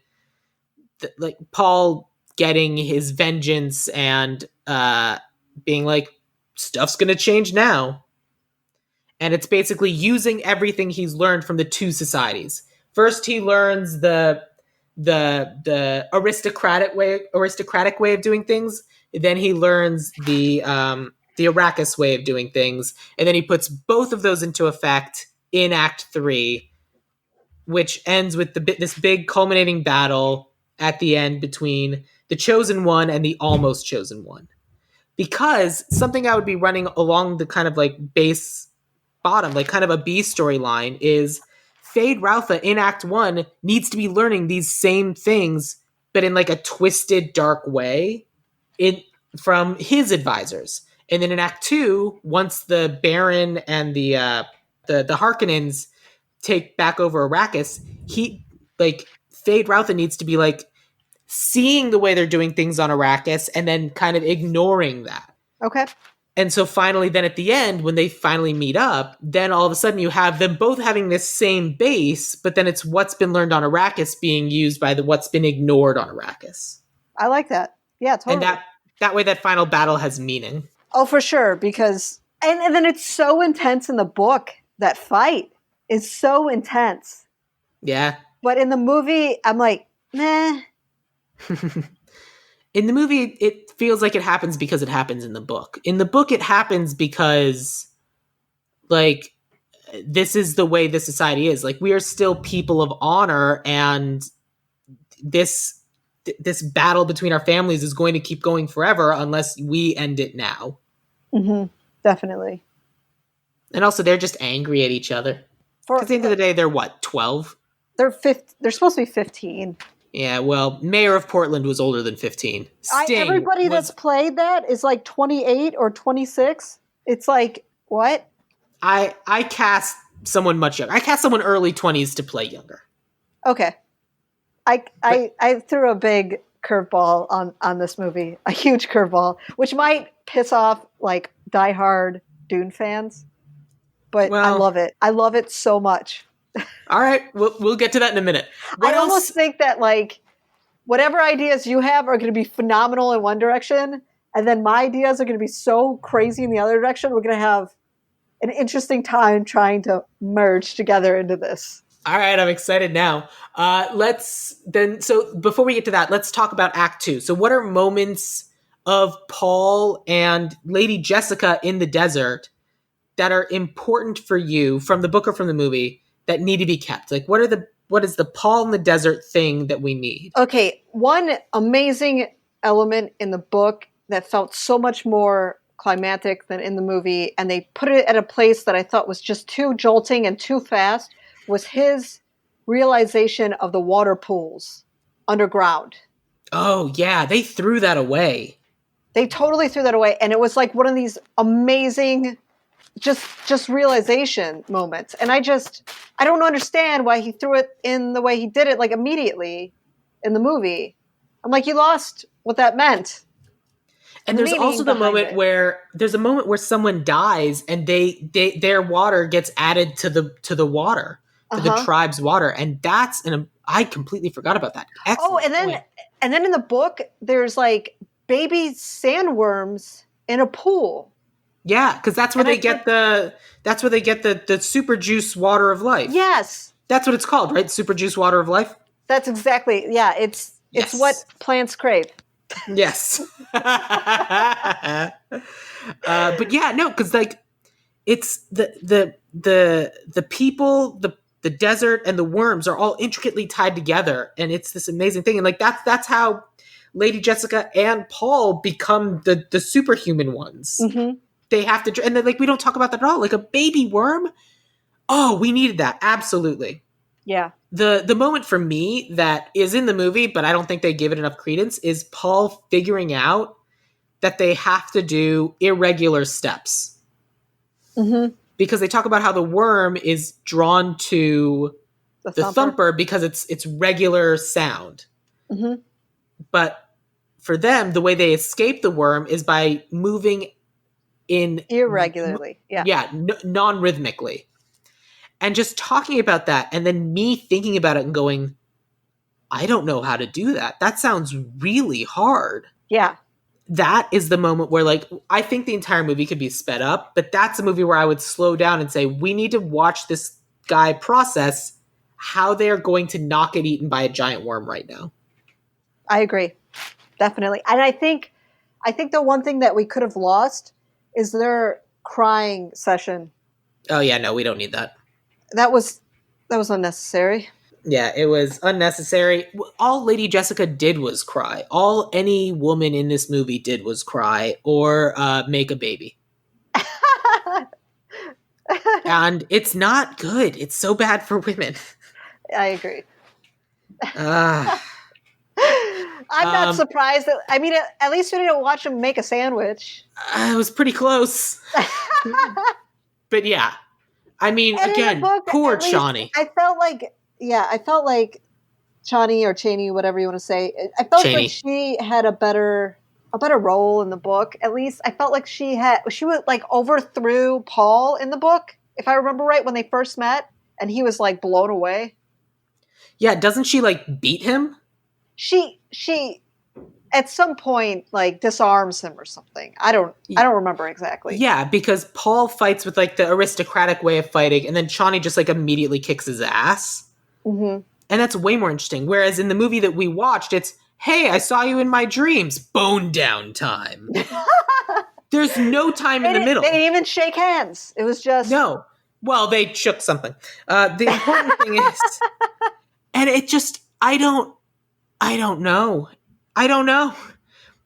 [SPEAKER 1] like Paul getting his vengeance and being like stuff's going to change now. And it's basically using everything he's learned from the two societies. First he learns the aristocratic way of doing things. Then he learns the Arrakis way of doing things, and then he puts both of those into effect in Act 3, which ends with this big culminating battle at the end between the Chosen One and the Almost Chosen One. Because something I would be running along the kind of like base bottom, like kind of a B storyline, is Fade Routha in Act 1 needs to be learning these same things, but in like a twisted, dark way from his advisors. And then in Act 2, once the Baron and the Harkonnens take back over Arrakis, he like Fade Routha needs to be like seeing the way they're doing things on Arrakis and then kind of ignoring that.
[SPEAKER 2] Okay.
[SPEAKER 1] And so finally, then at the end, when they finally meet up, then all of a sudden you have them both having this same base, but then it's what's been learned on Arrakis being used by what's been ignored on Arrakis.
[SPEAKER 2] I like that. Yeah, totally.
[SPEAKER 1] And that way that final battle has meaning.
[SPEAKER 2] Oh, for sure. Because, and then it's so intense in the book. That fight is so intense.
[SPEAKER 1] Yeah.
[SPEAKER 2] But in the movie, I'm like, nah.
[SPEAKER 1] In the movie, it feels like it happens because it happens in the book. In the book, it happens because, like, this is the way the society is. Like, we are still people of honor, and this battle between our families is going to keep going forever unless we end it now.
[SPEAKER 2] Mm-hmm. Definitely.
[SPEAKER 1] And also, they're just angry at each other. At the end of the day, they're what, 12?
[SPEAKER 2] They're supposed to be 15.
[SPEAKER 1] Yeah, well, Mayor of Portland was older than 15.
[SPEAKER 2] Everybody that's played that is like 28 or 26. It's like, what?
[SPEAKER 1] I cast someone much younger. I cast someone early 20s to play younger.
[SPEAKER 2] Okay. I threw a big curveball on this movie, a huge curveball, which might piss off like diehard Dune fans, but I love it. I love it so much.
[SPEAKER 1] All right, we'll get to that in a minute.
[SPEAKER 2] I almost think that like whatever ideas you have are going to be phenomenal in one direction, and then my ideas are going to be so crazy in the other direction. We're going to have an interesting time trying to merge together into this.
[SPEAKER 1] All right, I'm excited now. So before we get to that, let's talk about Act 2. So what are moments of Paul and Lady Jessica in the desert that are important for you from the book or from the movie that need to be kept? Like what is the Paul in the desert thing that we need?
[SPEAKER 2] Okay, one amazing element in the book that felt so much more climactic than in the movie, and they put it at a place that I thought was just too jolting and too fast, was his realization of the water pools underground.
[SPEAKER 1] Oh, yeah, they threw that away.
[SPEAKER 2] They totally threw that away, and it was like one of these amazing just realization moments. And I don't understand why he threw it in the way he did it, like immediately in the movie. I'm like, you lost what that meant.
[SPEAKER 1] And there's also the moment where someone dies and their water gets added to the water, to the tribe's water, and I completely forgot about that. Excellent point.
[SPEAKER 2] and then in the book there's like baby sandworms in a pool.
[SPEAKER 1] Yeah, because that's where they get the super juice water of life.
[SPEAKER 2] Yes,
[SPEAKER 1] that's what it's called, right? Super juice water of life.
[SPEAKER 2] That's exactly. Yeah, it's what plants crave.
[SPEAKER 1] Yes. But yeah, no, because like it's the people, the desert, and the worms are all intricately tied together, and it's this amazing thing. And like that's how Lady Jessica and Paul become the superhuman ones.
[SPEAKER 2] Mm-hmm.
[SPEAKER 1] They have to, and then like we don't talk about that at all. Like a baby worm. Oh, we needed that absolutely.
[SPEAKER 2] Yeah.
[SPEAKER 1] The moment for me that is in the movie, but I don't think they give it enough credence, is Paul figuring out that they have to do irregular steps.
[SPEAKER 2] Mm-hmm.
[SPEAKER 1] Because they talk about how the worm is drawn to the thumper because it's regular sound.
[SPEAKER 2] Mm-hmm.
[SPEAKER 1] But for them, the way they escape the worm is by moving in
[SPEAKER 2] Irregularly. Yeah.
[SPEAKER 1] non-rhythmically. And just talking about that, and then me thinking about it and going, I don't know how to do that. That sounds really hard.
[SPEAKER 2] Yeah.
[SPEAKER 1] That is the moment where, like, I think the entire movie could be sped up, but that's a movie where I would slow down and say, we need to watch this guy process how they're going to not get eaten by a giant worm right now.
[SPEAKER 2] I agree. Definitely. And I think the one thing that we could have lost is their crying session.
[SPEAKER 1] Oh yeah, no, we don't need that.
[SPEAKER 2] That was unnecessary.
[SPEAKER 1] Yeah, it was unnecessary. All Lady Jessica did was cry. All any woman in this movie did was cry or make a baby. And it's not good. It's so bad for women.
[SPEAKER 2] I agree.
[SPEAKER 1] Uh,
[SPEAKER 2] I'm not surprised. I mean, at least we didn't watch him make a sandwich.
[SPEAKER 1] It was pretty close. But yeah. I mean,
[SPEAKER 2] And
[SPEAKER 1] again,
[SPEAKER 2] book,
[SPEAKER 1] poor Chani.
[SPEAKER 2] I felt like Chani or Cheney, whatever you want to say. I felt
[SPEAKER 1] Chaney.
[SPEAKER 2] like she had a better role in the book. At least I felt like she was like overthrew Paul in the book, if I remember right, when they first met, and he was like blown away.
[SPEAKER 1] Yeah, doesn't she like beat him?
[SPEAKER 2] She at some point like disarms him or something. I don't remember exactly.
[SPEAKER 1] Yeah, because Paul fights with like the aristocratic way of fighting, and then Chani just like immediately kicks his ass.
[SPEAKER 2] Mm-hmm.
[SPEAKER 1] And that's way more interesting. Whereas in the movie that we watched, it's, hey, I saw you in my dreams. Bone down time. There's no time in the middle.
[SPEAKER 2] They didn't even shake hands. It was just...
[SPEAKER 1] No. Well, they shook something. The important thing is... And it just... I don't know. I don't know.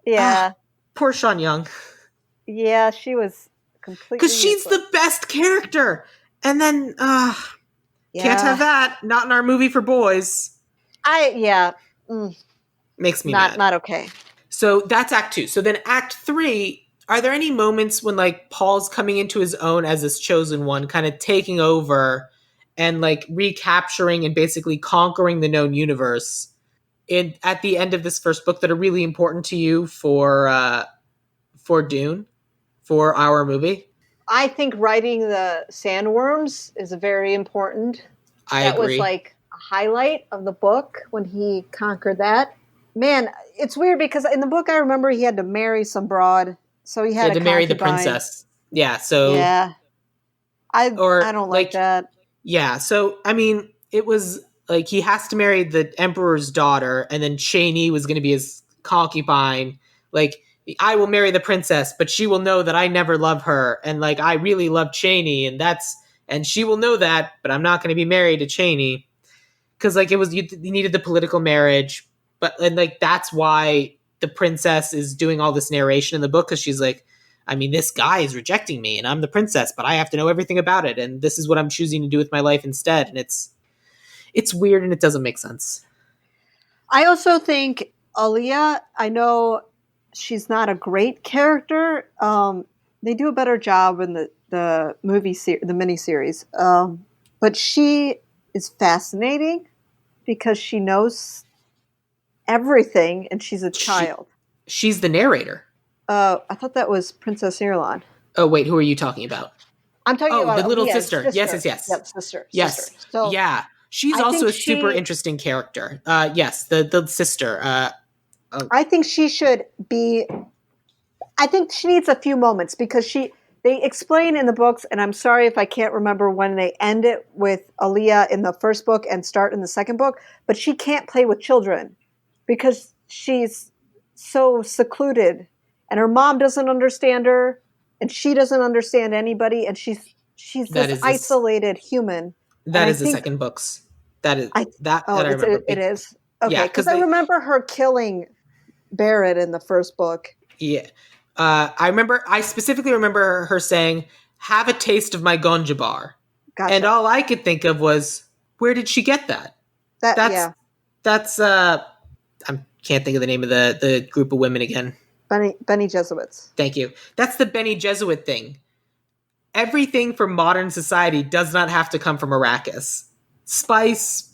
[SPEAKER 2] Yeah.
[SPEAKER 1] Poor Sean Young.
[SPEAKER 2] Yeah, she was completely...
[SPEAKER 1] Because she's the best character. And then... Can't have that. Not in our movie for boys. Makes me mad.
[SPEAKER 2] Not okay.
[SPEAKER 1] So that's Act 2. So then Act 3, are there any moments when like Paul's coming into his own as this chosen one, kind of taking over and like recapturing and basically conquering the known universe at the end of this first book that are really important to you for Dune, for our movie?
[SPEAKER 2] I think writing the sandworms is very important.
[SPEAKER 1] I agree.
[SPEAKER 2] That was like a highlight of the book when he conquered that. Man, it's weird because in the book I remember he had to marry some broad, so he had
[SPEAKER 1] to marry the princess. Yeah, so
[SPEAKER 2] yeah, I don't like that.
[SPEAKER 1] Yeah, so I mean, it was like he has to marry the emperor's daughter, and then Cheney was going to be his concubine. Like, I will marry the princess, but she will know that I never love her, and like I really love Cheney, and she will know that, but I'm not going to be married to Cheney because like it was you needed the political marriage, and like that's why the princess is doing all this narration in the book because she's like, I mean, this guy is rejecting me, and I'm the princess, but I have to know everything about it, and this is what I'm choosing to do with my life instead, and it's weird and it doesn't make sense.
[SPEAKER 2] I also think Aaliyah, I know she's not a great character. They do a better job in the the miniseries, but she is fascinating because she knows everything and she's a child.
[SPEAKER 1] She's the narrator.
[SPEAKER 2] I thought that was Princess Irulan.
[SPEAKER 1] Oh wait, who are you talking about?
[SPEAKER 2] I'm talking about
[SPEAKER 1] the little
[SPEAKER 2] Aaliyah's
[SPEAKER 1] sister. Yes.
[SPEAKER 2] Yep, sister.
[SPEAKER 1] Yes.
[SPEAKER 2] Sister. So
[SPEAKER 1] yeah. She's also a super interesting character. Yes, the sister.
[SPEAKER 2] I think she should be. I think she needs a few moments because they explain in the books, and I'm sorry if I can't remember when they end it with Aaliyah in the first book and start in the second book, but she can't play with children because she's so secluded, and her mom doesn't understand her, and she doesn't understand anybody, and she's this isolated human.
[SPEAKER 1] That is the second books. That is I remember.
[SPEAKER 2] It is okay because I remember her killing Barrett in the first book.
[SPEAKER 1] Yeah, I specifically remember her saying, "Have a taste of my gonja bar,"
[SPEAKER 2] Gotcha.
[SPEAKER 1] And all I could think of was, where did she get that? That's I can't think of the name of the group of women again.
[SPEAKER 2] Benny Jesuits.
[SPEAKER 1] Thank you. That's the Bene Gesserit thing. Everything for modern society does not have to come from Arrakis. Spice,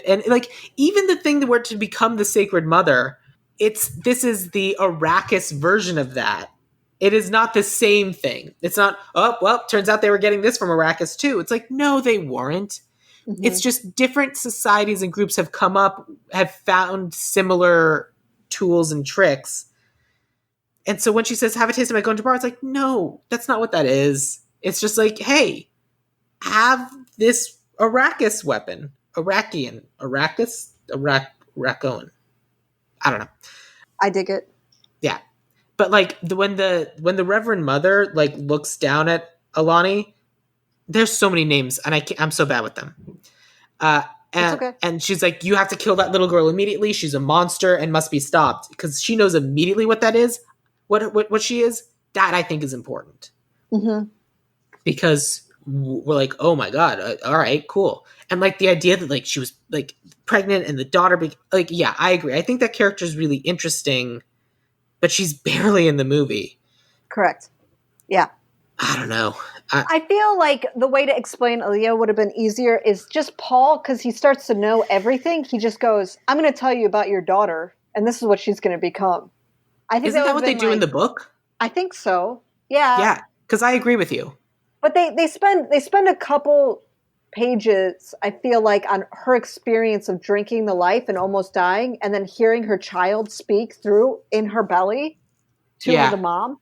[SPEAKER 1] and like even the thing that were to become the Sacred Mother, this is the Arrakis version of that. It is not the same thing. It's not, oh, well, turns out they were getting this from Arrakis too. It's like, no, they weren't.
[SPEAKER 2] Mm-hmm.
[SPEAKER 1] It's just different societies and groups have come up, have found similar tools and tricks. And so when she says, have a taste of my Gon Jabbar, it's like, no, that's not what that is. It's just like, hey, have this Arrakis weapon. Arakian. Arrakis? Arakoan. I don't know.
[SPEAKER 2] I dig it.
[SPEAKER 1] Yeah. But like when the Reverend Mother like looks down at Alani, there's so many names and I'm so bad with them. And she's like, you have to kill that little girl immediately. She's a monster and must be stopped, because she knows immediately what that is. What she is. That I think is important.
[SPEAKER 2] Mm-hmm.
[SPEAKER 1] Because we're like, oh my god, all right, cool. And like the idea that like she was like pregnant and the daughter like, yeah, I agree. I think that character is really interesting, but she's barely in the movie.
[SPEAKER 2] Correct. Yeah.
[SPEAKER 1] I don't know.
[SPEAKER 2] I feel like the way to explain Aaliyah would have been easier is just Paul, because he starts to know everything. He just goes, I'm going to tell you about your daughter, and this is what she's going to become. I think
[SPEAKER 1] Isn't that what they do in the book?
[SPEAKER 2] I think so. Yeah.
[SPEAKER 1] Yeah, because I agree with you.
[SPEAKER 2] But they spend a couple pages, I feel like, on her experience of drinking the life and almost dying, and then hearing her child speak through in her belly to the mom.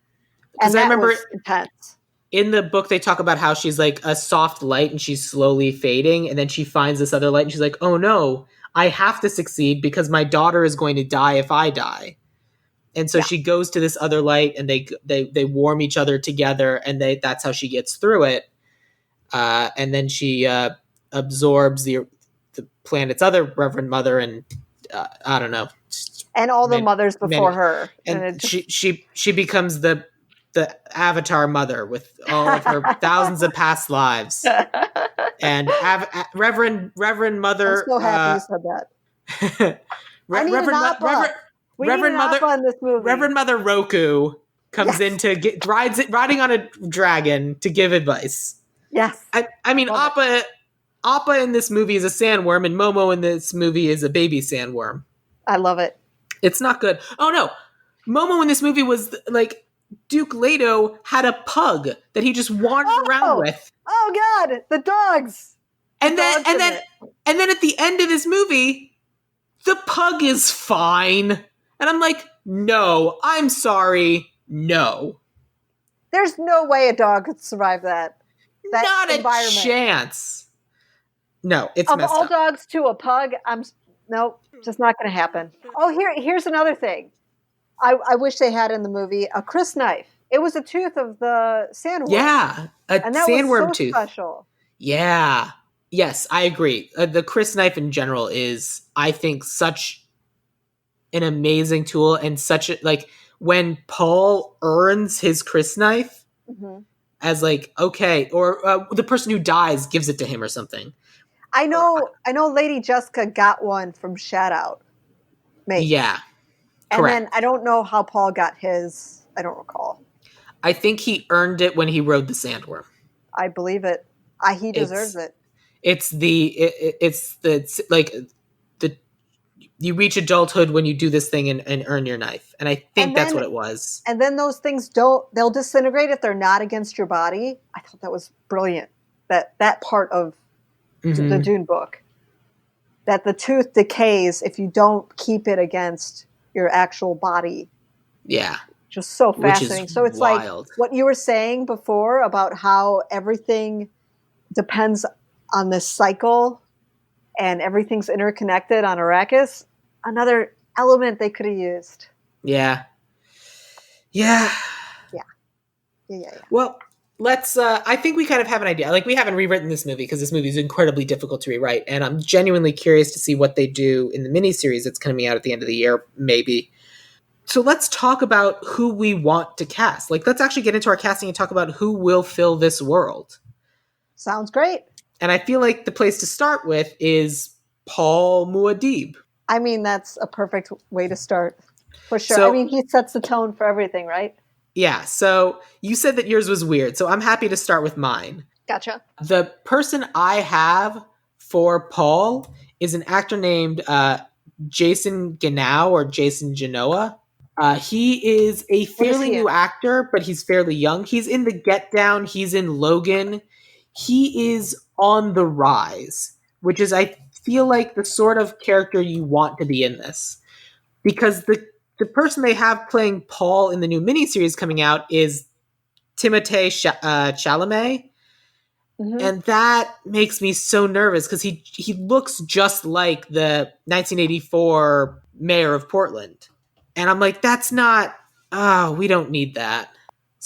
[SPEAKER 2] And that was intense.
[SPEAKER 1] In the book, they talk about how she's like a soft light and she's slowly fading, and then she finds this other light and she's like, oh no, I have to succeed because my daughter is going to die if I die. And so she goes to this other light, and they warm each other together, and that's how she gets through it. And then she absorbs the planet's other Reverend Mother, and I don't know,
[SPEAKER 2] and all the mothers before her,
[SPEAKER 1] and she becomes the Avatar Mother with all of her thousands of past lives. And Reverend Mother.
[SPEAKER 2] I'm so happy you said that. Reverend Mother in this movie.
[SPEAKER 1] Reverend Mother Roku comes in to riding on a dragon to give advice.
[SPEAKER 2] Yes.
[SPEAKER 1] I mean, Appa in this movie is a sandworm, and Momo in this movie is a baby sandworm.
[SPEAKER 2] I love it.
[SPEAKER 1] It's not good. Oh no, Momo in this movie was like Duke Leto had a pug that he just wandered around with.
[SPEAKER 2] Oh God, the dogs.
[SPEAKER 1] And then at the end of this movie, the pug is fine. And I'm like, no, I'm sorry, no.
[SPEAKER 2] There's no way a dog could survive that
[SPEAKER 1] Not a chance. No, it's messed
[SPEAKER 2] up. Of all
[SPEAKER 1] up.
[SPEAKER 2] dogs to a pug, nope, just not going to happen. Oh, here's another thing. I wish they had in the movie a crysknife. It was a tooth of the sandworm.
[SPEAKER 1] Yeah, and that sandworm
[SPEAKER 2] was so
[SPEAKER 1] tooth.
[SPEAKER 2] Special.
[SPEAKER 1] Yeah. Yes, I agree. The crysknife in general is, I think, such an amazing tool, and such like when Paul earns his crysknife as like, okay, or the person who dies gives it to him or something.
[SPEAKER 2] I know Lady Jessica got one from Shout Out. Maybe.
[SPEAKER 1] Yeah.
[SPEAKER 2] And
[SPEAKER 1] correct.
[SPEAKER 2] then I don't know how Paul got his. I don't recall.
[SPEAKER 1] I think he earned it when he rode the sandworm.
[SPEAKER 2] I believe it. He deserves it.
[SPEAKER 1] It's like you reach adulthood when you do this thing and earn your knife. And I think that's what it was.
[SPEAKER 2] And then those things they'll disintegrate if they're not against your body. I thought that was brilliant. That part of the Dune book. That the tooth decays if you don't keep it against your actual body.
[SPEAKER 1] Yeah.
[SPEAKER 2] Just so fascinating. So it's
[SPEAKER 1] wild.
[SPEAKER 2] Like what you were saying before about how everything depends on this cycle and everything's interconnected on Arrakis. Another element they could have used.
[SPEAKER 1] Yeah. Well, let's I think we kind of have an idea. Like, we haven't rewritten this movie because this movie is incredibly difficult to rewrite, and I'm genuinely curious to see what they do in the miniseries that's coming out at the end of the year, maybe. So let's talk about who we want to cast. Like, let's actually get into our casting and talk about who will fill this world.
[SPEAKER 2] Sounds great.
[SPEAKER 1] And I feel like the place to start with is Paul Muad'Dib.
[SPEAKER 2] I mean, that's a perfect way to start. For sure. I
[SPEAKER 1] So
[SPEAKER 2] mean, he sets the tone for everything, right?
[SPEAKER 1] yeah, so you said that yours was weird, so I'm happy to start with mine.
[SPEAKER 2] Gotcha.
[SPEAKER 1] The person I have for Paul is an actor named Jason Genoa or Jason Genoa. He is a
[SPEAKER 2] What is
[SPEAKER 1] fairly
[SPEAKER 2] he
[SPEAKER 1] new
[SPEAKER 2] in?
[SPEAKER 1] actor, but he's fairly young. He's in The Get Down. He's in Logan. He is on the rise, which is, I feel like, the sort of character you want to be in this. Because the person they have playing Paul in the new miniseries coming out is Chalamet,
[SPEAKER 2] Hmm.
[SPEAKER 1] and that makes me so nervous because he looks just like the 1984 mayor of Portland, and I'm like, that's not. Oh, we don't need that.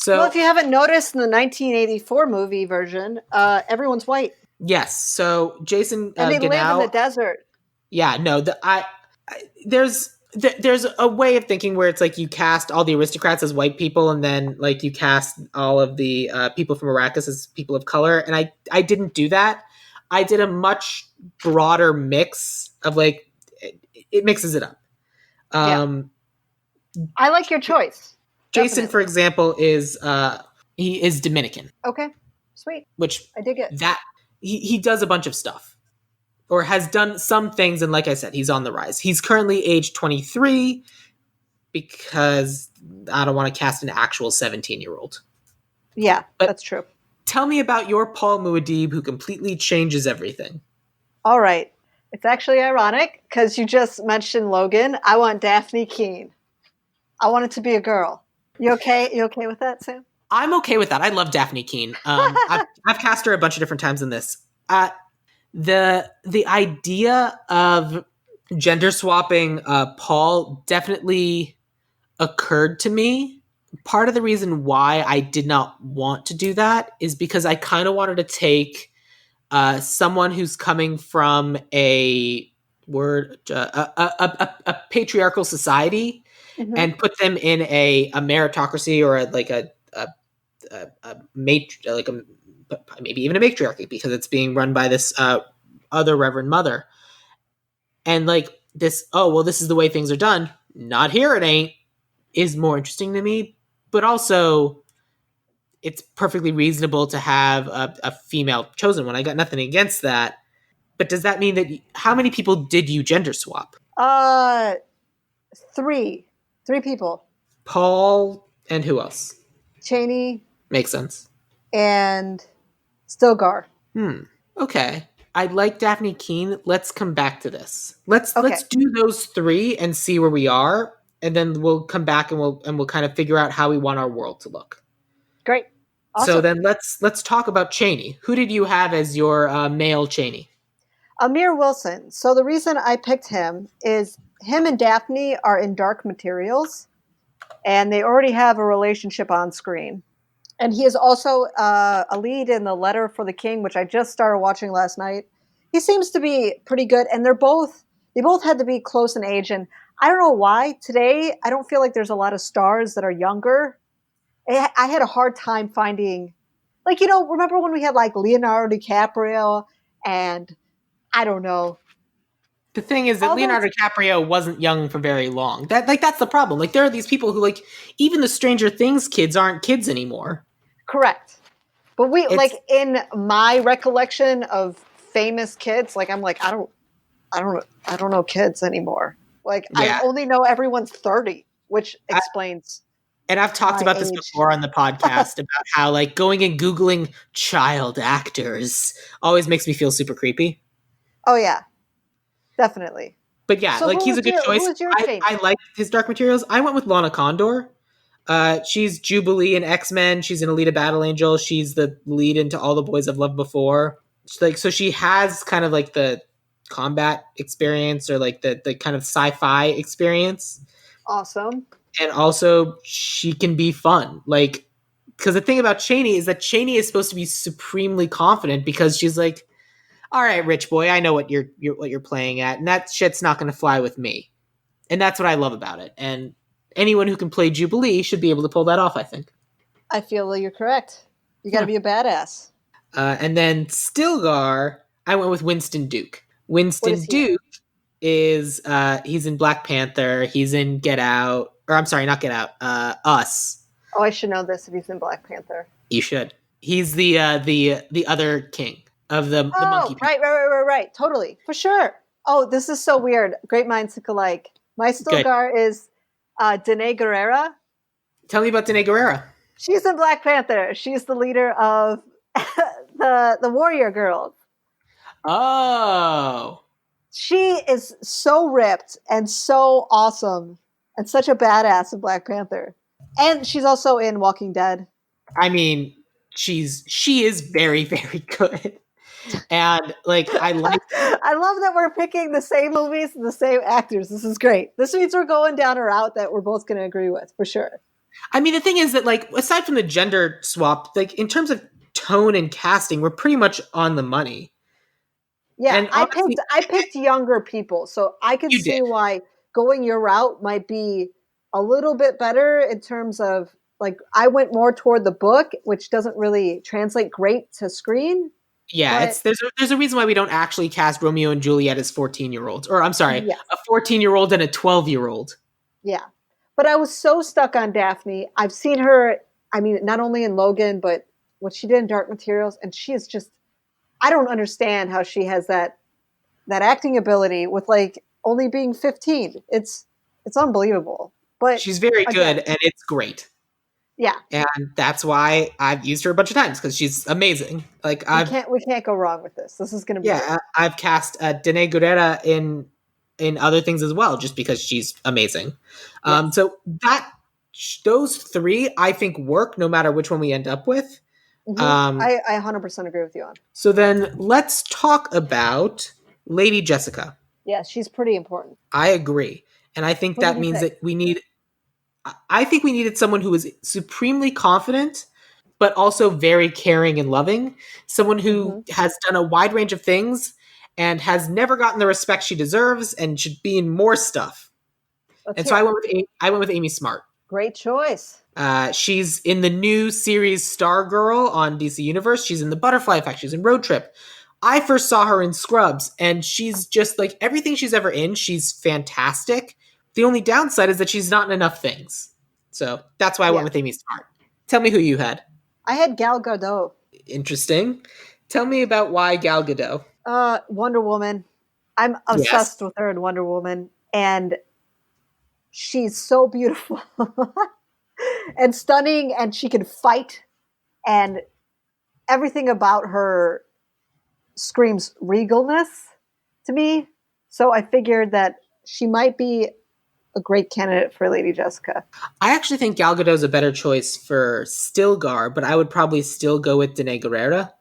[SPEAKER 2] Well, if
[SPEAKER 1] So
[SPEAKER 2] you haven't noticed in the 1984 movie version, everyone's white.
[SPEAKER 1] yes, so Jason
[SPEAKER 2] And they live in the
[SPEAKER 1] Genau.
[SPEAKER 2] desert.
[SPEAKER 1] Yeah, no, there's a way of thinking where it's like you cast all the aristocrats as white people, and then like you cast all of the people from Arrakis as people of color. And I didn't do that. I did a much broader mix of like it mixes it up.
[SPEAKER 2] Yeah.
[SPEAKER 1] Um,
[SPEAKER 2] I like your choice.
[SPEAKER 1] Jason, for
[SPEAKER 2] Definitely.
[SPEAKER 1] example, is he is Dominican,
[SPEAKER 2] Okay. Sweet.
[SPEAKER 1] which
[SPEAKER 2] I dig it.
[SPEAKER 1] that he does a bunch of stuff or has done some things, and like I said, he's on the rise. He's currently age 23 because I don't want to cast an actual 17-year-old.
[SPEAKER 2] Yeah,
[SPEAKER 1] But
[SPEAKER 2] that's true.
[SPEAKER 1] tell me about your Paul Muad'Dib who completely changes everything.
[SPEAKER 2] All right. It's actually ironic because you just mentioned Logan. I want Daphne Keene. I want it to be a girl. You okay? You okay with that, Sam?
[SPEAKER 1] I'm okay with that. I love Daphne Keene. I've cast her a bunch of different times in this. The idea of gender swapping Paul definitely occurred to me. Part of the reason why I did not want to do that is because I kind of wanted to take someone who's coming from a patriarchal society
[SPEAKER 2] Hmm.
[SPEAKER 1] and put them in a meritocracy or like a maybe even a matriarchy because it's being run by this other Reverend Mother, and like this, oh well, this is the way things are done, not here it ain't, is more interesting to me. But also it's perfectly reasonable to have a female chosen one. I got nothing against that. But does that mean that how many people did you gender swap?
[SPEAKER 2] Uh, three. Three people.
[SPEAKER 1] Paul and who else?
[SPEAKER 2] Cheney
[SPEAKER 1] Makes sense.
[SPEAKER 2] and Stilgar.
[SPEAKER 1] Hmm. Okay. I like Daphne Keene. Let's come back to this. Let's
[SPEAKER 2] Okay.
[SPEAKER 1] do those three and see where we are, and then we'll come back and we'll kind of figure out how we want our world to look.
[SPEAKER 2] Great.
[SPEAKER 1] So
[SPEAKER 2] Awesome.
[SPEAKER 1] then let's talk about Cheney. Who did you have as your male Cheney?
[SPEAKER 2] Amir Wilson. So the reason I picked him is him and Daphne are in Dark Materials, and they already have a relationship on screen. And he is also a lead in The Letter for the King, which I just started watching last night. He seems to be pretty good, and they both had to be close in age. And I don't know why today I don't feel like there's a lot of stars that are younger. I had a hard time finding, like, remember when we had like Leonardo DiCaprio and I don't know
[SPEAKER 1] The thing is that
[SPEAKER 2] all
[SPEAKER 1] Leonardo
[SPEAKER 2] those.
[SPEAKER 1] DiCaprio wasn't young for very long. That's the problem. Like there are these people who like even the Stranger Things kids aren't kids anymore.
[SPEAKER 2] Correct. But we like
[SPEAKER 1] It's
[SPEAKER 2] in my recollection of famous kids, like I'm like I don't know kids anymore. Like I
[SPEAKER 1] yeah.
[SPEAKER 2] only know everyone's 30, which
[SPEAKER 1] I,
[SPEAKER 2] explains
[SPEAKER 1] and I've talked
[SPEAKER 2] my
[SPEAKER 1] about this
[SPEAKER 2] age.
[SPEAKER 1] before on the podcast about how like going and googling child actors always makes me feel super creepy.
[SPEAKER 2] Oh yeah, definitely.
[SPEAKER 1] But yeah,
[SPEAKER 2] So
[SPEAKER 1] like he's a good
[SPEAKER 2] who
[SPEAKER 1] choice.
[SPEAKER 2] was your
[SPEAKER 1] I
[SPEAKER 2] Cheney?
[SPEAKER 1] like his Dark Materials. I went with Lana Condor. She's Jubilee in X-Men. She's an Alita Battle Angel. She's the lead into All the Boys I've Loved Before. Like so she has kind of like the combat experience or like the kind of sci-fi experience.
[SPEAKER 2] Awesome.
[SPEAKER 1] And also she can be fun. Like because the thing about Cheney is that Cheney is supposed to be supremely confident because she's like, all right, rich boy, I know what you're playing at, and that shit's not going to fly with me. And that's what I love about it. And anyone who can play Jubilee should be able to pull that off, I think.
[SPEAKER 2] I feel you're correct. You got to
[SPEAKER 1] Yeah.
[SPEAKER 2] be a badass.
[SPEAKER 1] And then Stilgar, I went with Winston Duke.
[SPEAKER 2] What is
[SPEAKER 1] Winston
[SPEAKER 2] he in?
[SPEAKER 1] Duke is he's in Black Panther. He's in Get Out, or I'm sorry, not Get Out. Us.
[SPEAKER 2] Oh, I should know this if he's in Black Panther.
[SPEAKER 1] You should. He's the other king of the monkey
[SPEAKER 2] Oh,
[SPEAKER 1] people.
[SPEAKER 2] right. Totally. For sure. Oh, this is so weird. Great minds think alike. My
[SPEAKER 1] Good.
[SPEAKER 2] Stilgar is Danae Guerrera.
[SPEAKER 1] Tell me about Danae Guerrera.
[SPEAKER 2] She's in Black Panther. She's the leader of the Warrior Girls.
[SPEAKER 1] Oh.
[SPEAKER 2] She is so ripped and so awesome and such a badass in Black Panther. And she's also in Walking Dead.
[SPEAKER 1] I mean, she is very, very good. And like I like
[SPEAKER 2] I love that we're picking the same movies and the same actors. This is great. This means we're going down a route that we're both going to agree with for sure.
[SPEAKER 1] I mean, the thing is that like aside from the gender swap, like in terms of tone and casting, we're pretty much on the money.
[SPEAKER 2] Yeah,
[SPEAKER 1] And honestly,
[SPEAKER 2] I picked younger people, so I could
[SPEAKER 1] You
[SPEAKER 2] see
[SPEAKER 1] did.
[SPEAKER 2] why going your route might be a little bit better in terms of like I went more toward the book, which doesn't really translate great to screen.
[SPEAKER 1] Yeah,
[SPEAKER 2] But
[SPEAKER 1] there's a reason why we don't actually cast Romeo and Juliet as 14-year-olds. Or I'm sorry,
[SPEAKER 2] yes,
[SPEAKER 1] a 14-year-old and a 12-year-old.
[SPEAKER 2] yeah. But I was so stuck on Daphne. I've seen her, I mean, not only in Logan, but what she did in Dark Materials, and she is just I don't understand how she has that acting ability with like only being 15. It's unbelievable. But
[SPEAKER 1] She's very
[SPEAKER 2] again,
[SPEAKER 1] good and it's great.
[SPEAKER 2] yeah,
[SPEAKER 1] And that's why I've used her a bunch of times because she's amazing. Like
[SPEAKER 2] we can't go wrong with this. This is going to be great.
[SPEAKER 1] I've cast Danae Guerrera in other things as well, just because she's amazing.
[SPEAKER 2] Yes.
[SPEAKER 1] So those three I think work no matter which one we end up with.
[SPEAKER 2] I 100% agree with you on.
[SPEAKER 1] So then let's talk about Lady Jessica.
[SPEAKER 2] Yeah, she's pretty important.
[SPEAKER 1] I agree, and I think
[SPEAKER 2] What
[SPEAKER 1] that
[SPEAKER 2] did you
[SPEAKER 1] means
[SPEAKER 2] pick?
[SPEAKER 1] that we need. I think we needed someone who was supremely confident, but also very caring and loving. Someone who has done a wide range of things and has never gotten the respect she deserves and should be in more stuff.
[SPEAKER 2] Let's
[SPEAKER 1] And
[SPEAKER 2] hear
[SPEAKER 1] so
[SPEAKER 2] it.
[SPEAKER 1] I went with Amy Smart.
[SPEAKER 2] Great choice.
[SPEAKER 1] She's in the new series Stargirl on DC Universe. She's in the Butterfly Effect. She's in Road Trip. I first saw her in Scrubs, and she's just like everything she's ever in. She's fantastic. The only downside is that she's not in enough things. So that's why I went with Amy Smart. Tell me who you had.
[SPEAKER 2] I had Gal Gadot.
[SPEAKER 1] Interesting. Tell me about why Gal Gadot.
[SPEAKER 2] Wonder Woman. I'm obsessed with her in Wonder Woman, and she's so beautiful and stunning, and she can fight, and everything about her screams regalness to me. So I figured that she might be a great candidate for Lady Jessica.
[SPEAKER 1] I actually think Gal Gadot is a better choice for Stilgar, but I would probably still go with Danae Guerrera.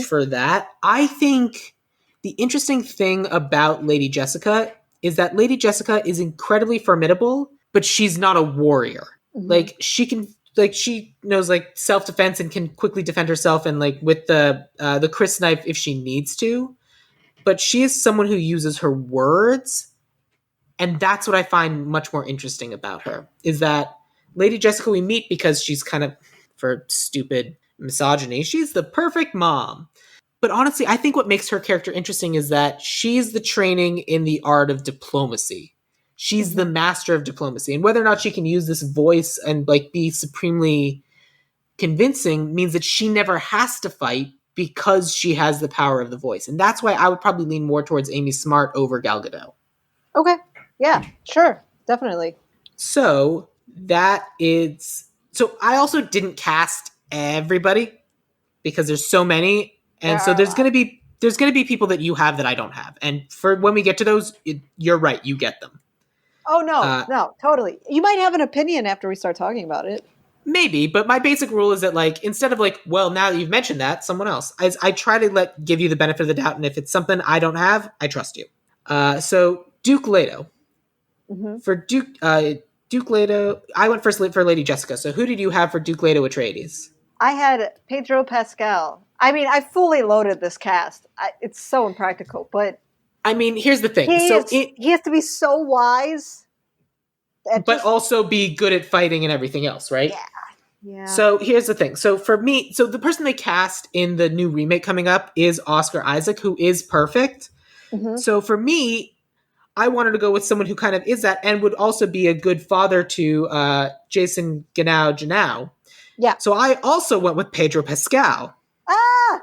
[SPEAKER 1] For that, I think the interesting thing about Lady Jessica is that Lady Jessica is incredibly formidable, but she's not a warrior. Like she knows like self-defense and can quickly defend herself and like with the Chris knife if she needs to. But she is someone who uses her words, and that's what I find much more interesting about her. Is that Lady Jessica we meet because she's kind of, for stupid misogyny, she's the perfect mom. But honestly, I think what makes her character interesting is that she's the training in the art of diplomacy. She's the master of diplomacy. And whether or not she can use this voice and like be supremely convincing means that she never has to fight because she has the power of the voice. And that's why I would probably lean more towards Amy Smart over Gal Gadot.
[SPEAKER 2] Okay. Yeah, sure. Definitely.
[SPEAKER 1] So I also didn't cast everybody because there's so many. And so there's going to be people that you have that I don't have. And for when we get to those, you're right, you get them.
[SPEAKER 2] Oh no, totally. You might have an opinion after we start talking about it.
[SPEAKER 1] Maybe, but my basic rule is that like instead of like, well, now that you've mentioned that, someone else. I try to give you the benefit of the doubt, and if it's something I don't have, I trust you. So Duke Leto. For Duke Leto, I went first for Lady Jessica. So who did you have for Duke Leto Atreides?
[SPEAKER 2] I had Pedro Pascal. I mean, I fully loaded this cast. It's so impractical, but
[SPEAKER 1] I mean, here's the thing.
[SPEAKER 2] He has to be so wise,
[SPEAKER 1] but also be good at fighting and everything else, right?
[SPEAKER 2] Yeah.
[SPEAKER 1] So here's the thing. So for me, the person they cast in the new remake coming up is Oscar Isaac, who is perfect. So for me, I wanted to go with someone who kind of is that and would also be a good father to Jason Genau.
[SPEAKER 2] Yeah.
[SPEAKER 1] So I also went with Pedro Pascal.
[SPEAKER 2] Ah,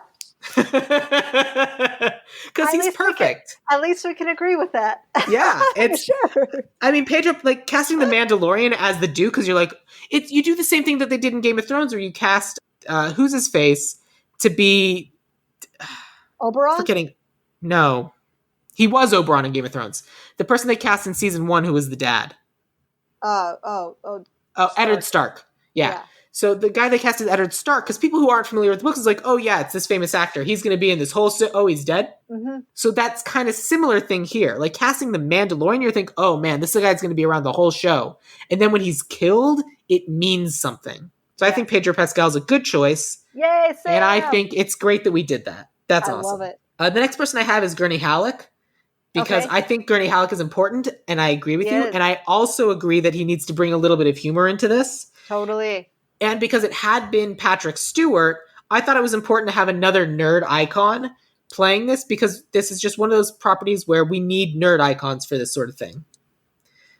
[SPEAKER 1] Because he's perfect.
[SPEAKER 2] at least we can agree with that.
[SPEAKER 1] Yeah, it's
[SPEAKER 2] Sure.
[SPEAKER 1] I mean, Pedro, like casting the Mandalorian as the Duke, because you're like, you do the same thing that they did in Game of Thrones, where you cast who's his face to be
[SPEAKER 2] Oberon?
[SPEAKER 1] forgetting. No, he was Oberon in Game of Thrones. The person they cast in season 1, who was the dad.
[SPEAKER 2] Oh,
[SPEAKER 1] Oh,
[SPEAKER 2] Stark.
[SPEAKER 1] Eddard Stark. Yeah.
[SPEAKER 2] Yeah.
[SPEAKER 1] So the guy they cast is Eddard Stark, because people who aren't familiar with the books is like, oh yeah, it's this famous actor. He's going to be in this whole. Oh, he's dead.
[SPEAKER 2] Mm-hmm.
[SPEAKER 1] So that's kind of similar thing here. Like casting the Mandalorian, you think, oh man, this guy's going to be around the whole show, and then when he's killed, it means something. So I think Pedro Pascal's a good choice.
[SPEAKER 2] Yay, Sam!
[SPEAKER 1] And I think it's great that we did that. That's awesome.
[SPEAKER 2] I love it.
[SPEAKER 1] The next person I have is Gurney Halleck, because I think Gurney Halleck is important, and I agree with you. And I also agree that he needs to bring a little bit of humor into this.
[SPEAKER 2] Totally.
[SPEAKER 1] And because it had been Patrick Stewart, I thought it was important to have another nerd icon playing this, because this is just one of those properties where we need nerd icons for this sort of thing.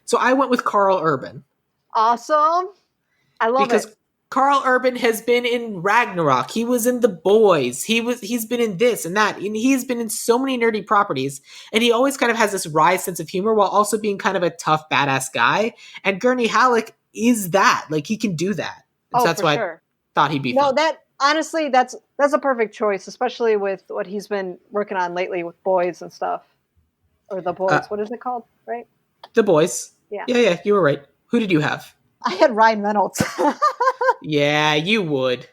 [SPEAKER 1] So I went with Carl Urban.
[SPEAKER 2] Awesome. I love it.
[SPEAKER 1] Because Carl Urban has been in Ragnarok. He was in The Boys. He's been in this and that. And he's been in so many nerdy properties. And he always kind of has this wry sense of humor while also being kind of a tough, badass guy. And Gurney Halleck is that. Like, he can do that. So that's why I thought he'd be fun.
[SPEAKER 2] Honestly, that's a perfect choice, especially with what he's been working on lately with Boys and stuff. Or The Boys. What is it called, right?
[SPEAKER 1] The Boys.
[SPEAKER 2] Yeah.
[SPEAKER 1] Yeah, you were right. Who did you have?
[SPEAKER 2] I had Ryan Reynolds.
[SPEAKER 1] Yeah, you would.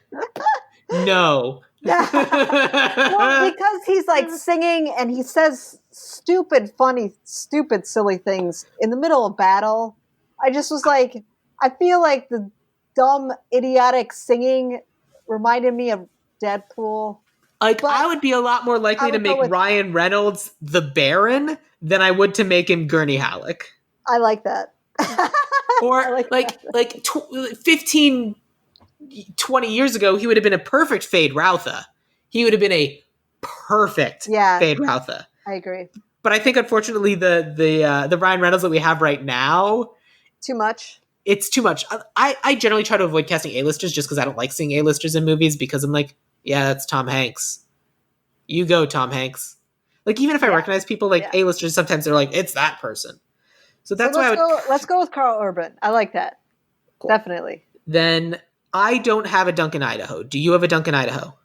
[SPEAKER 1] No.
[SPEAKER 2] Well, because he's like singing and he says stupid, funny, stupid, silly things in the middle of battle. I just was like, I feel like the dumb, idiotic singing reminded me of Deadpool.
[SPEAKER 1] Like, I would be a lot more likely to make Ryan Reynolds the Baron than I would to make him Gurney Halleck.
[SPEAKER 2] I like that.
[SPEAKER 1] Or like 15, 20 years ago, he would have been a perfect Fade Routha. He would have been a perfect Fade Routha.
[SPEAKER 2] I agree.
[SPEAKER 1] But I think, unfortunately, the Ryan Reynolds that we have right now,
[SPEAKER 2] too much.
[SPEAKER 1] It's too much. I generally try to avoid casting A-listers just because I don't like seeing A-listers in movies, because I'm like, yeah, that's Tom Hanks. You go, Tom Hanks. Like, even if I recognize people, like A-listers, sometimes they're like, it's that person. So that's why
[SPEAKER 2] let's go with Carl Urban. I like that. Cool. Definitely.
[SPEAKER 1] Then I don't have a Duncan Idaho. Do you have a Duncan Idaho?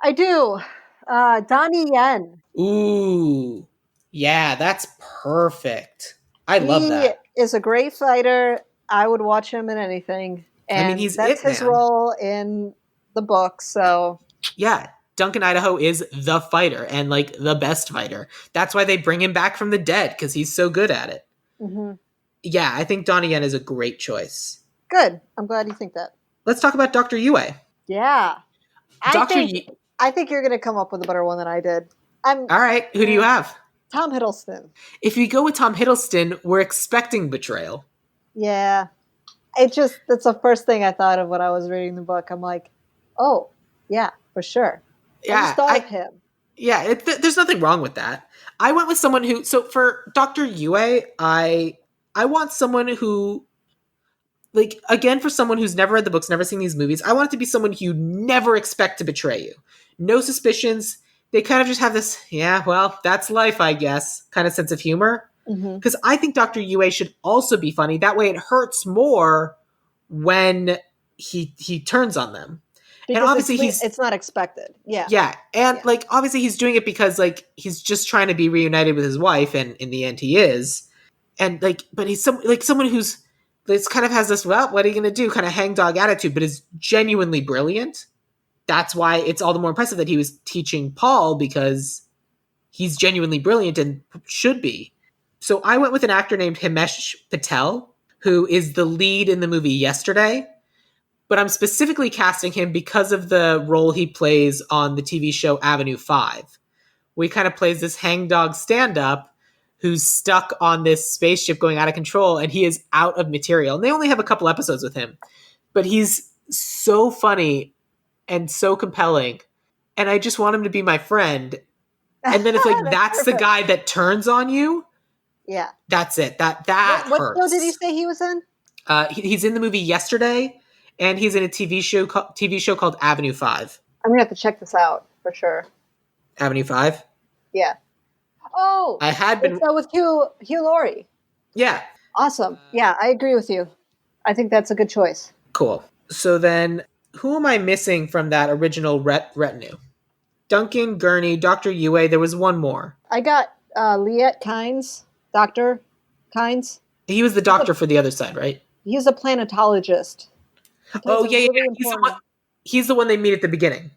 [SPEAKER 2] I do. Donnie Yen.
[SPEAKER 1] Ooh. Yeah, that's perfect. I love that.
[SPEAKER 2] He is a great fighter. I would watch him in anything. And that's his role in the book, so...
[SPEAKER 1] Yeah, Duncan Idaho is the fighter, and like the best fighter. That's why they bring him back from the dead, because he's so good at it.
[SPEAKER 2] Mm-hmm.
[SPEAKER 1] Yeah, I think Donnie Yen is a great choice.
[SPEAKER 2] Good. I'm glad you think that.
[SPEAKER 1] Let's talk about Dr. Yue.
[SPEAKER 2] Yeah. I think you're going to come up with a better one than I did.
[SPEAKER 1] All right. Who do you have?
[SPEAKER 2] Tom Hiddleston.
[SPEAKER 1] If we go with Tom Hiddleston, we're expecting betrayal.
[SPEAKER 2] Yeah. That's the first thing I thought of when I was reading the book. I'm like, oh, yeah, for sure.
[SPEAKER 1] Yeah.
[SPEAKER 2] I just thought of him.
[SPEAKER 1] Yeah, there's nothing wrong with that. I went with someone who, so for Dr. Yue, I want someone who, like, again, for someone who's never read the books, never seen these movies, I want it to be someone you never expect to betray you. No suspicions. They kind of just have this, yeah, well, that's life, I guess, kind of sense of humor. Because I think Dr. Yue should also be funny. That way it hurts more when he turns on them.
[SPEAKER 2] Because and obviously it's not expected. Yeah.
[SPEAKER 1] Yeah. And like, obviously he's doing it because like, he's just trying to be reunited with his wife. And in the end he is. And like, but he's someone who's, this kind of has this, well, what are you going to do? Kind of hangdog attitude, but is genuinely brilliant. That's why it's all the more impressive that he was teaching Paul, because he's genuinely brilliant and should be. So I went with an actor named Himesh Patel, who is the lead in the movie Yesterday. But I'm specifically casting him because of the role he plays on the TV show Avenue 5. Where he kind of plays this hangdog stand-up who's stuck on this spaceship going out of control, and he is out of material. And they only have a couple episodes with him. But he's so funny and so compelling. And I just want him to be my friend. And then it's like, that's the guy that turns on you.
[SPEAKER 2] Yeah.
[SPEAKER 1] That's it. That
[SPEAKER 2] What show
[SPEAKER 1] hurts.
[SPEAKER 2] did you say he was in?
[SPEAKER 1] He's in the movie Yesterday, and he's in a TV show called Avenue 5.
[SPEAKER 2] I'm gonna have to check this out for sure.
[SPEAKER 1] Avenue 5?
[SPEAKER 2] Yeah. Oh,
[SPEAKER 1] I had been...
[SPEAKER 2] it's with Hugh Laurie.
[SPEAKER 1] Yeah.
[SPEAKER 2] Awesome. Yeah, I agree with you. I think that's a good choice.
[SPEAKER 1] Cool. So then, who am I missing from that original retinue? Duncan, Gurney, Dr. Yue, there was one more.
[SPEAKER 2] I got Liet Kynes, Dr. Kynes.
[SPEAKER 1] He was the doctor for the other side, right?
[SPEAKER 2] He's a planetologist.
[SPEAKER 1] Oh, yeah. He's the one they meet at the beginning.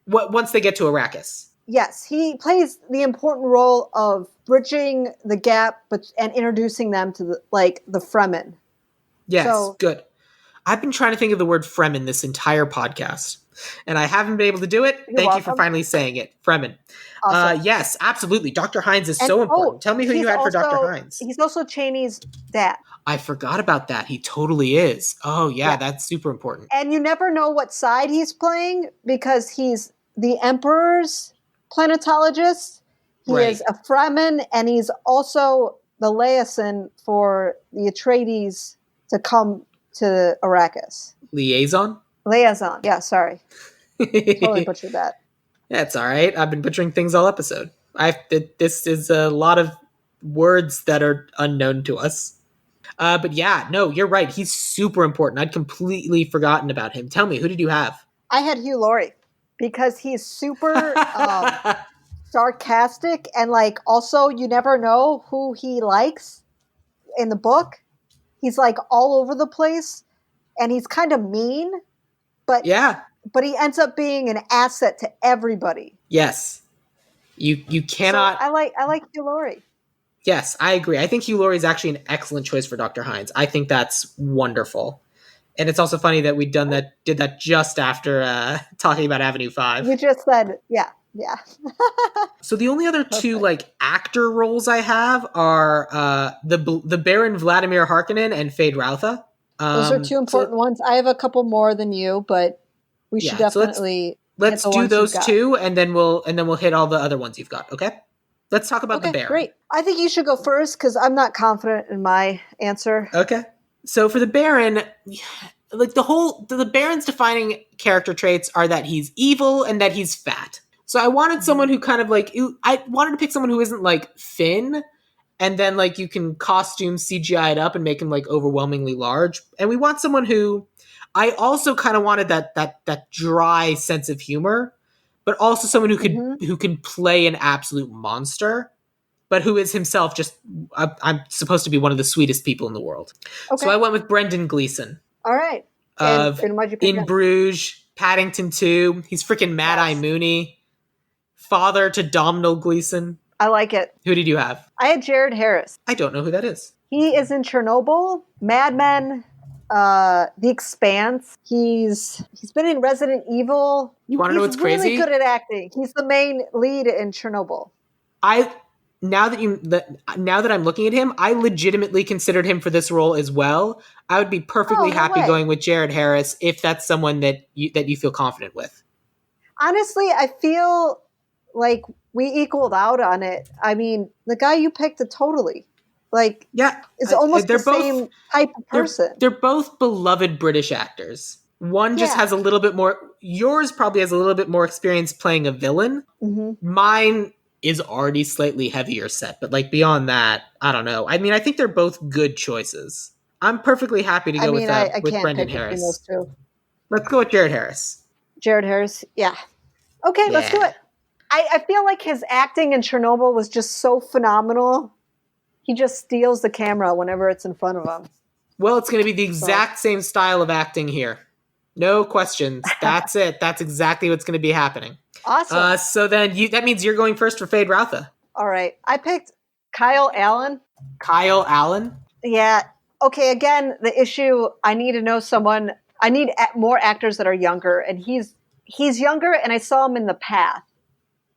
[SPEAKER 1] Once they get to Arrakis.
[SPEAKER 2] Yes, he plays the important role of bridging the gap and introducing them to the Fremen.
[SPEAKER 1] Yes, good. I've been trying to think of the word Fremen this entire podcast, and I haven't been able to do it. Thank you for finally saying it. Fremen. Awesome. Yes, absolutely. Dr. Hines is so important. Tell me who you had for Dr. Hines.
[SPEAKER 2] He's also Chani's dad.
[SPEAKER 1] I forgot about that. He totally is. Oh, yeah, that's super important.
[SPEAKER 2] And you never know what side he's playing because he's the Emperor's planetologist. He is a Fremen, and he's also the liaison for the Atreides to come to Arrakis.
[SPEAKER 1] Liaison?
[SPEAKER 2] Liaison. Yeah, sorry. Totally butchered that.
[SPEAKER 1] That's all right. I've been butchering things all episode. This is a lot of words that are unknown to us. But yeah, no, you're right. He's super important. I'd completely forgotten about him. Tell me, who did you have?
[SPEAKER 2] I had Hugh Laurie because he's super sarcastic and also you never know who he likes in the book. He's all over the place and he's kind of mean, but he ends up being an asset to everybody.
[SPEAKER 1] Yes. You cannot...
[SPEAKER 2] So I like Hugh Laurie.
[SPEAKER 1] Yes, I agree. I think Hugh Laurie is actually an excellent choice for Dr. Hines. I think that's wonderful. And it's also funny that did that just after talking about Avenue 5.
[SPEAKER 2] You just said, yeah.
[SPEAKER 1] So the only other two actor roles I have are the Baron Vladimir Harkonnen and Feyd-Rautha.
[SPEAKER 2] Those are two important ones. I have a couple more than you, but we should definitely
[SPEAKER 1] let's do those two, and then we'll hit all the other ones you've got. Okay. Let's talk about the Baron.
[SPEAKER 2] Great. I think you should go first because I'm not confident in my answer.
[SPEAKER 1] Okay. So for the Baron, the Baron's defining character traits are that he's evil and that he's fat. So I wanted someone who kind of I wanted to pick someone who isn't thin, and then you can costume CGI it up and make him overwhelmingly large. And we want someone who, I also kind of wanted that dry sense of humor, but also someone who can play an absolute monster, but who is himself just I'm supposed to be one of the sweetest people in the world. Okay. So I went with Brendan Gleeson.
[SPEAKER 2] All right.
[SPEAKER 1] And
[SPEAKER 2] why'd you pick
[SPEAKER 1] In Bruges, Paddington 2. He's freaking Mad-Eye Mooney. Father to Domhnall Gleeson.
[SPEAKER 2] I like it.
[SPEAKER 1] Who did you have?
[SPEAKER 2] I had Jared Harris.
[SPEAKER 1] I don't know who that is.
[SPEAKER 2] He is in Chernobyl, Mad Men, The Expanse. He's been in Resident Evil.
[SPEAKER 1] You want to know what's crazy?
[SPEAKER 2] He's really good at acting. He's the main lead in Chernobyl.
[SPEAKER 1] Now that I'm looking at him, I legitimately considered him for this role as well. I would be perfectly happy going with Jared Harris if that's someone that you feel confident with.
[SPEAKER 2] Honestly, I feel like we equaled out on it. I mean, the guy you picked is totally it's almost the same type of person.
[SPEAKER 1] They're both beloved British actors. One just has a little bit more. Yours probably has a little bit more experience playing a villain. Mm-hmm. Mine is already slightly heavier set, but beyond that, I don't know. I mean, I think they're both good choices. I'm perfectly happy to go with Brendan Harris. Those two. Let's go with Jared Harris.
[SPEAKER 2] Jared Harris, yeah. Okay, let's do it. I feel like his acting in Chernobyl was just so phenomenal. He just steals the camera whenever it's in front of him.
[SPEAKER 1] Well, it's going to be the exact same style of acting here. No questions. That's it. That's exactly what's going to be happening.
[SPEAKER 2] Awesome.
[SPEAKER 1] So then that means you're going first for Feyd-Rautha.
[SPEAKER 2] All right. I picked Kyle Allen.
[SPEAKER 1] Kyle Allen?
[SPEAKER 2] Yeah. Okay, again, the issue, I need to know someone. I need more actors that are younger, and he's younger, and I saw him in The Path.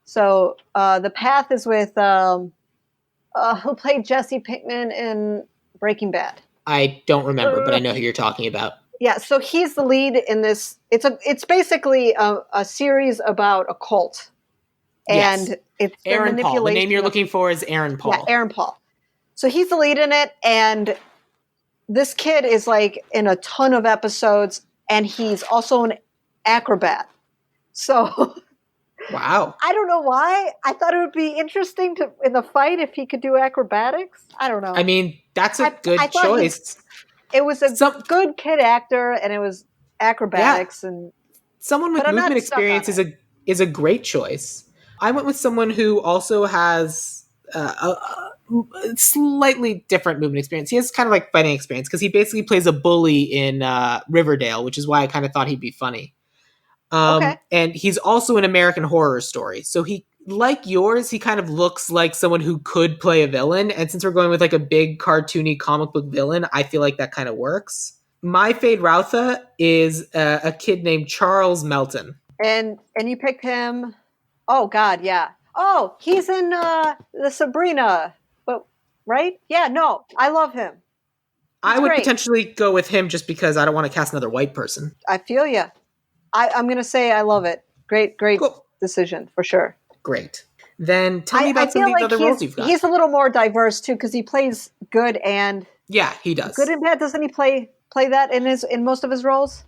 [SPEAKER 2] So The Path is with who played Jesse Pinkman in Breaking Bad.
[SPEAKER 1] I don't remember, but I know who you're talking about.
[SPEAKER 2] Yeah, so he's the lead in this. It's basically a series about a cult, and it's
[SPEAKER 1] Aaron Paul. The name you're looking for is Aaron Paul.
[SPEAKER 2] Yeah, Aaron Paul. So he's the lead in it, and this kid is like in a ton of episodes, and he's also an acrobat. So
[SPEAKER 1] Wow.
[SPEAKER 2] I don't know why. I thought it would be interesting to in the fight if he could do acrobatics. I don't know.
[SPEAKER 1] I mean, that's a
[SPEAKER 2] I
[SPEAKER 1] good
[SPEAKER 2] thought
[SPEAKER 1] choice.
[SPEAKER 2] it was a
[SPEAKER 1] Some
[SPEAKER 2] good kid actor, and it was acrobatics, and
[SPEAKER 1] someone with
[SPEAKER 2] but I'm not
[SPEAKER 1] movement
[SPEAKER 2] stuck on
[SPEAKER 1] experience
[SPEAKER 2] it.
[SPEAKER 1] is a great choice. I went with someone who also has a slightly different movement experience. He has kind of like fighting experience because he basically plays a bully in Riverdale, which is why I kind of thought he'd be funny.
[SPEAKER 2] Okay.
[SPEAKER 1] And he's also an American Horror Story, so he, like yours, he kind of looks like someone who could play a villain. And since we're going with like a big cartoony comic book villain, I feel like that kind of works. My Fade Routha is a kid named Charles Melton.
[SPEAKER 2] And you picked him. Oh God, yeah. Oh, he's in the Sabrina, but right? Yeah, no, I love him.
[SPEAKER 1] I
[SPEAKER 2] He's
[SPEAKER 1] would
[SPEAKER 2] great.
[SPEAKER 1] potentially go with him just because I don't want to cast another white person.
[SPEAKER 2] I feel you. I'm gonna say I love it. Great
[SPEAKER 1] Cool.
[SPEAKER 2] decision for sure.
[SPEAKER 1] Great. Then tell me
[SPEAKER 2] I
[SPEAKER 1] about some of
[SPEAKER 2] feel
[SPEAKER 1] these
[SPEAKER 2] like
[SPEAKER 1] other roles you've got.
[SPEAKER 2] he's a little more diverse too because he plays good and
[SPEAKER 1] Yeah, he does.
[SPEAKER 2] bad. Doesn't he play that in most of his roles?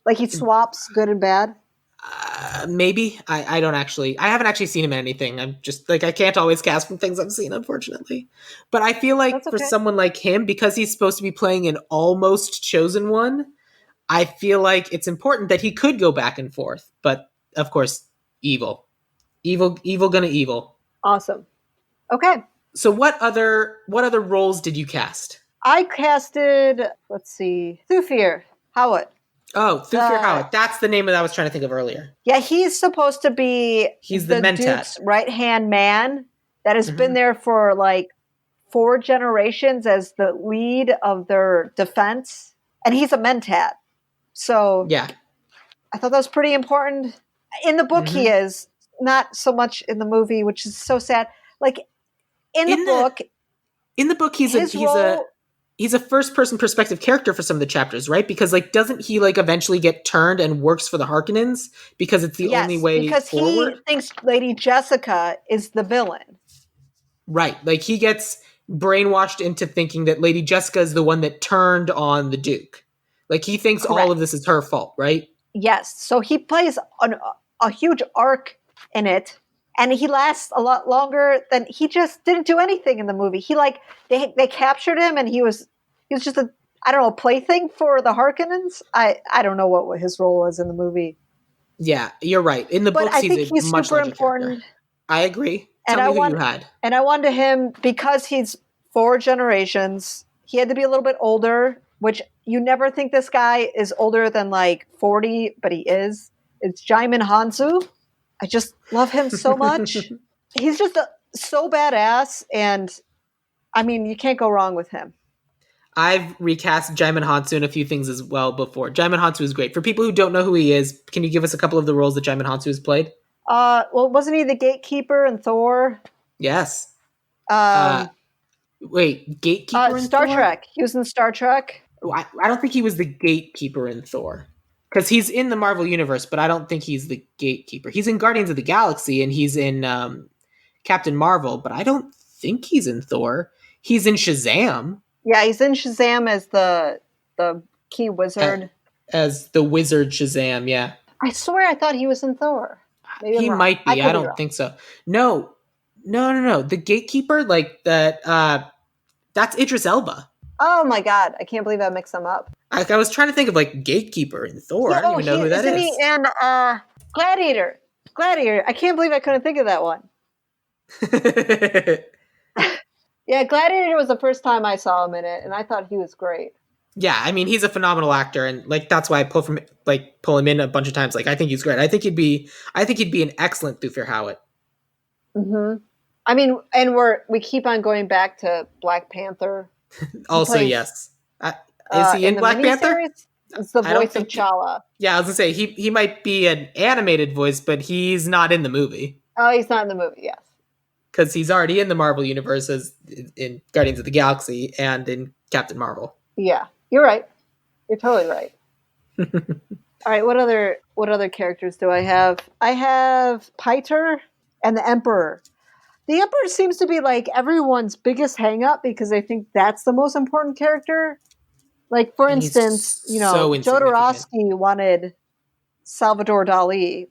[SPEAKER 2] Like he swaps good and bad.
[SPEAKER 1] Maybe. I don't actually. I haven't actually seen him in anything. I'm just like I can't always cast from things I've seen, unfortunately. But I feel like
[SPEAKER 2] That's
[SPEAKER 1] for
[SPEAKER 2] okay.
[SPEAKER 1] someone like him, because he's supposed to be playing an almost chosen one, I feel like it's important that he could go back and forth. But of course, evil, gonna evil.
[SPEAKER 2] Awesome. Okay.
[SPEAKER 1] So what other roles did you cast?
[SPEAKER 2] I casted, let's see, Thufir Howard.
[SPEAKER 1] Oh, Thufir Howard. That's the name that I was trying to think of earlier.
[SPEAKER 2] Yeah, he's supposed to be
[SPEAKER 1] He's the Mentat.
[SPEAKER 2] Duke's right-hand man that has been
[SPEAKER 1] Mhm.
[SPEAKER 2] there for like 4 generations as the lead of their defense. And he's a Mentat. So
[SPEAKER 1] Yeah.
[SPEAKER 2] I thought that was pretty important. In the book, he
[SPEAKER 1] Mhm.
[SPEAKER 2] is. Not so much in the movie, which is so sad. Like in the
[SPEAKER 1] In
[SPEAKER 2] book,
[SPEAKER 1] the book,
[SPEAKER 2] his role.
[SPEAKER 1] he's a first person perspective character for some of the chapters, right? Because like doesn't he like eventually get turned and works for the Harkonnens because it's the only
[SPEAKER 2] Yes,
[SPEAKER 1] way
[SPEAKER 2] because he
[SPEAKER 1] forward?
[SPEAKER 2] thinks Lady Jessica is the villain.
[SPEAKER 1] Right. Like he gets brainwashed into thinking that Lady Jessica is the one that turned on the Duke. Like he thinks all of
[SPEAKER 2] Correct.
[SPEAKER 1] this is her fault, right?
[SPEAKER 2] Yes. So he plays a huge arc in it, and he lasts a lot longer than he just didn't do anything in the movie. He like they captured him, and he was just a I don't know plaything for the Harkonnens. I don't know what his role was in the movie,
[SPEAKER 1] Yeah, you're right. In the
[SPEAKER 2] but
[SPEAKER 1] books,
[SPEAKER 2] I
[SPEAKER 1] he's
[SPEAKER 2] think
[SPEAKER 1] a
[SPEAKER 2] he's
[SPEAKER 1] much
[SPEAKER 2] super
[SPEAKER 1] larger character.
[SPEAKER 2] important.
[SPEAKER 1] I agree.
[SPEAKER 2] And
[SPEAKER 1] Tell me who you had.
[SPEAKER 2] I wanted him because he's 4 generations. He had to be a little bit older, which you never think this guy is older than like 40, but he is. It's Jaimin Hansu. I just love him so much. He's just so badass, and I mean, you can't go wrong with him.
[SPEAKER 1] I've recast Jaimin Hansu in a few things as well before. Jaimin Hansu is great. For people who don't know who he is, can you give us a couple of the roles that Jaimin Hansu has played?
[SPEAKER 2] Well, wasn't he the gatekeeper in Thor?
[SPEAKER 1] Yes.
[SPEAKER 2] Um,
[SPEAKER 1] Wait, gatekeeper in
[SPEAKER 2] Star
[SPEAKER 1] Thor?
[SPEAKER 2] Trek. He was in Star Trek.
[SPEAKER 1] I don't think he was the gatekeeper in Thor. Because he's in the Marvel Universe, but I don't think he's the gatekeeper. He's in Guardians of the Galaxy and he's in Captain Marvel, but I don't think he's in Thor. He's in Shazam.
[SPEAKER 2] Yeah, he's in Shazam as the key wizard.
[SPEAKER 1] As the wizard Shazam, yeah.
[SPEAKER 2] I swear I thought he was in Thor. Maybe
[SPEAKER 1] He
[SPEAKER 2] I'm wrong.
[SPEAKER 1] might be. I
[SPEAKER 2] could
[SPEAKER 1] don't think so. No. The gatekeeper, like that that's Idris Elba.
[SPEAKER 2] Oh my god, I can't believe I mixed them up.
[SPEAKER 1] I was trying to think of like gatekeeper in Thor. I don't even know who that
[SPEAKER 2] isn't
[SPEAKER 1] is.
[SPEAKER 2] he in Gladiator? Gladiator. I can't believe I couldn't think of that one. Yeah, Gladiator was the first time I saw him in it, and I thought he was great.
[SPEAKER 1] Yeah, I mean he's a phenomenal actor, and like that's why I pull him in a bunch of times. Like I think he's great. I think he'd be an excellent Thufir Howard.
[SPEAKER 2] Mm-hmm. I mean, and we keep on going back to Black Panther.
[SPEAKER 1] Also, yes. Is he in Black Panther?
[SPEAKER 2] It's the voice of T'Challa.
[SPEAKER 1] Yeah, I was gonna say he might be an animated voice, but he's not in the movie.
[SPEAKER 2] Oh, he's not in the movie. Yes,
[SPEAKER 1] because he's already in the Marvel universe as in Guardians of the Galaxy and in Captain Marvel.
[SPEAKER 2] Yeah, you're right. You're totally right. All right, what other characters do I have? I have Piter and the Emperor. The Emperor seems to be like everyone's biggest hang up because they think that's the most important character. Like, for
[SPEAKER 1] And he's
[SPEAKER 2] instance,
[SPEAKER 1] so insignificant.
[SPEAKER 2] Jodorowsky wanted Salvador Dali.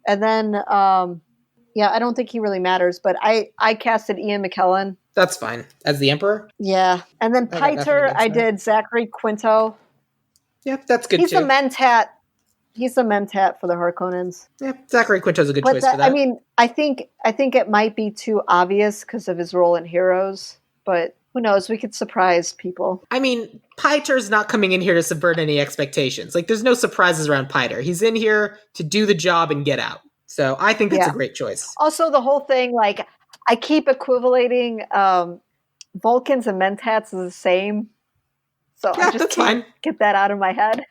[SPEAKER 2] And then, yeah, I don't think he really matters, but I casted Ian McKellen.
[SPEAKER 1] That's fine. As the Emperor?
[SPEAKER 2] Yeah. And then
[SPEAKER 1] I got nothing
[SPEAKER 2] Piter,
[SPEAKER 1] against
[SPEAKER 2] I
[SPEAKER 1] that.
[SPEAKER 2] did Zachary Quinto.
[SPEAKER 1] Yeah, that's good
[SPEAKER 2] He's
[SPEAKER 1] too.
[SPEAKER 2] the Mentat. He's the Mentat for the Harkonnens.
[SPEAKER 1] Yeah, Zachary Quinto's a good
[SPEAKER 2] But
[SPEAKER 1] choice for that.
[SPEAKER 2] I mean, I think it might be too obvious because of his role in Heroes. But who knows? We could surprise people.
[SPEAKER 1] I mean, Piter's not coming in here to subvert any expectations. Like, there's no surprises around Piter. He's in here to do the job and get out. So I think that's a great choice.
[SPEAKER 2] Also, the whole thing, like, I keep equivalating Vulcans and Mentats is the same. So
[SPEAKER 1] Yeah,
[SPEAKER 2] I just
[SPEAKER 1] that's
[SPEAKER 2] can't
[SPEAKER 1] fine.
[SPEAKER 2] get that out of my head.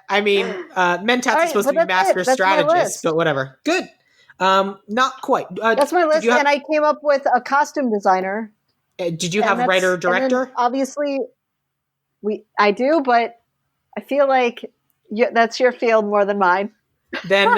[SPEAKER 1] I mean, Mentats
[SPEAKER 2] All right,
[SPEAKER 1] is supposed to
[SPEAKER 2] but
[SPEAKER 1] be
[SPEAKER 2] that's it.
[SPEAKER 1] master
[SPEAKER 2] That's my
[SPEAKER 1] strategist,
[SPEAKER 2] list.
[SPEAKER 1] but whatever. Good. Not quite.
[SPEAKER 2] That's my list,
[SPEAKER 1] have,
[SPEAKER 2] and I came up with a costume designer.
[SPEAKER 1] did you have writer director?
[SPEAKER 2] Obviously, I do, but I feel like that's your field more than mine.
[SPEAKER 1] Then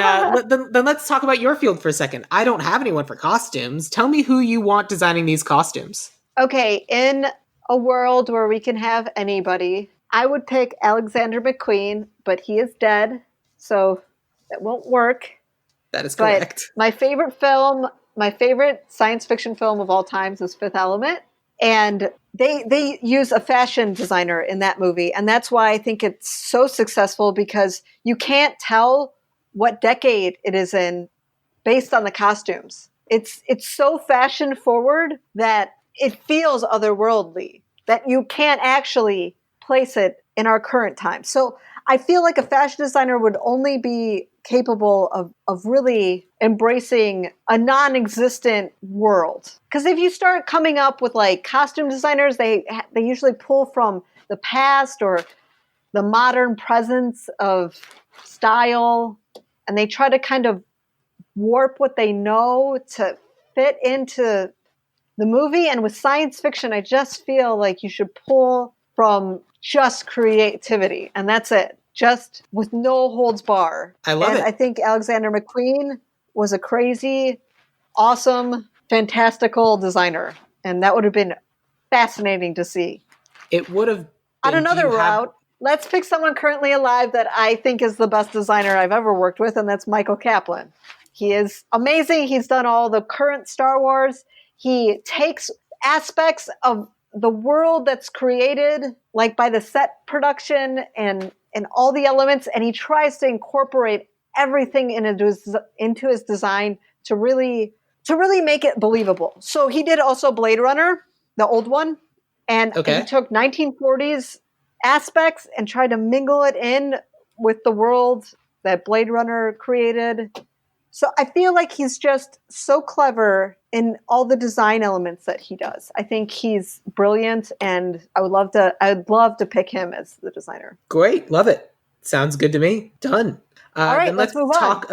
[SPEAKER 1] let's talk about your field for a second. I don't have anyone for costumes. Tell me who you want designing these costumes.
[SPEAKER 2] Okay, in a world where we can have anybody, I would pick Alexander McQueen, but he is dead, so that won't work.
[SPEAKER 1] That is correct.
[SPEAKER 2] But my favorite science fiction film of all times is Fifth Element. And they use a fashion designer in that movie. And that's why I think it's so successful, because you can't tell what decade it is in based on the costumes. It's so fashion forward that it feels otherworldly, that you can't actually place it in our current time. So I feel like a fashion designer would only be capable of really embracing a non-existent world. Because if you start coming up with like costume designers, they usually pull from the past or the modern presence of style, and they try to kind of warp what they know to fit into the movie. And with science fiction, I just feel like you should pull from just creativity, and that's it. Just with no holds bar.
[SPEAKER 1] I love it.
[SPEAKER 2] I think Alexander McQueen was a crazy, awesome, fantastical designer. And that would have been fascinating to see.
[SPEAKER 1] It would have been.
[SPEAKER 2] On another route, let's pick someone currently alive that I think is the best designer I've ever worked with, and that's Michael Kaplan. He is amazing. He's done all the current Star Wars. He takes aspects of the world that's created, like by the set production and all the elements, and he tries to incorporate everything into his design to really make it believable. So he did also Blade Runner, the old one, and he took 1940s aspects and tried to mingle it in with the world that Blade Runner created. So I feel like he's just so clever in all the design elements that he does. I think he's brilliant, and I'd love to pick him as the designer.
[SPEAKER 1] Great, love it. Sounds good to me. Done.
[SPEAKER 2] All right,
[SPEAKER 1] then
[SPEAKER 2] let's move on.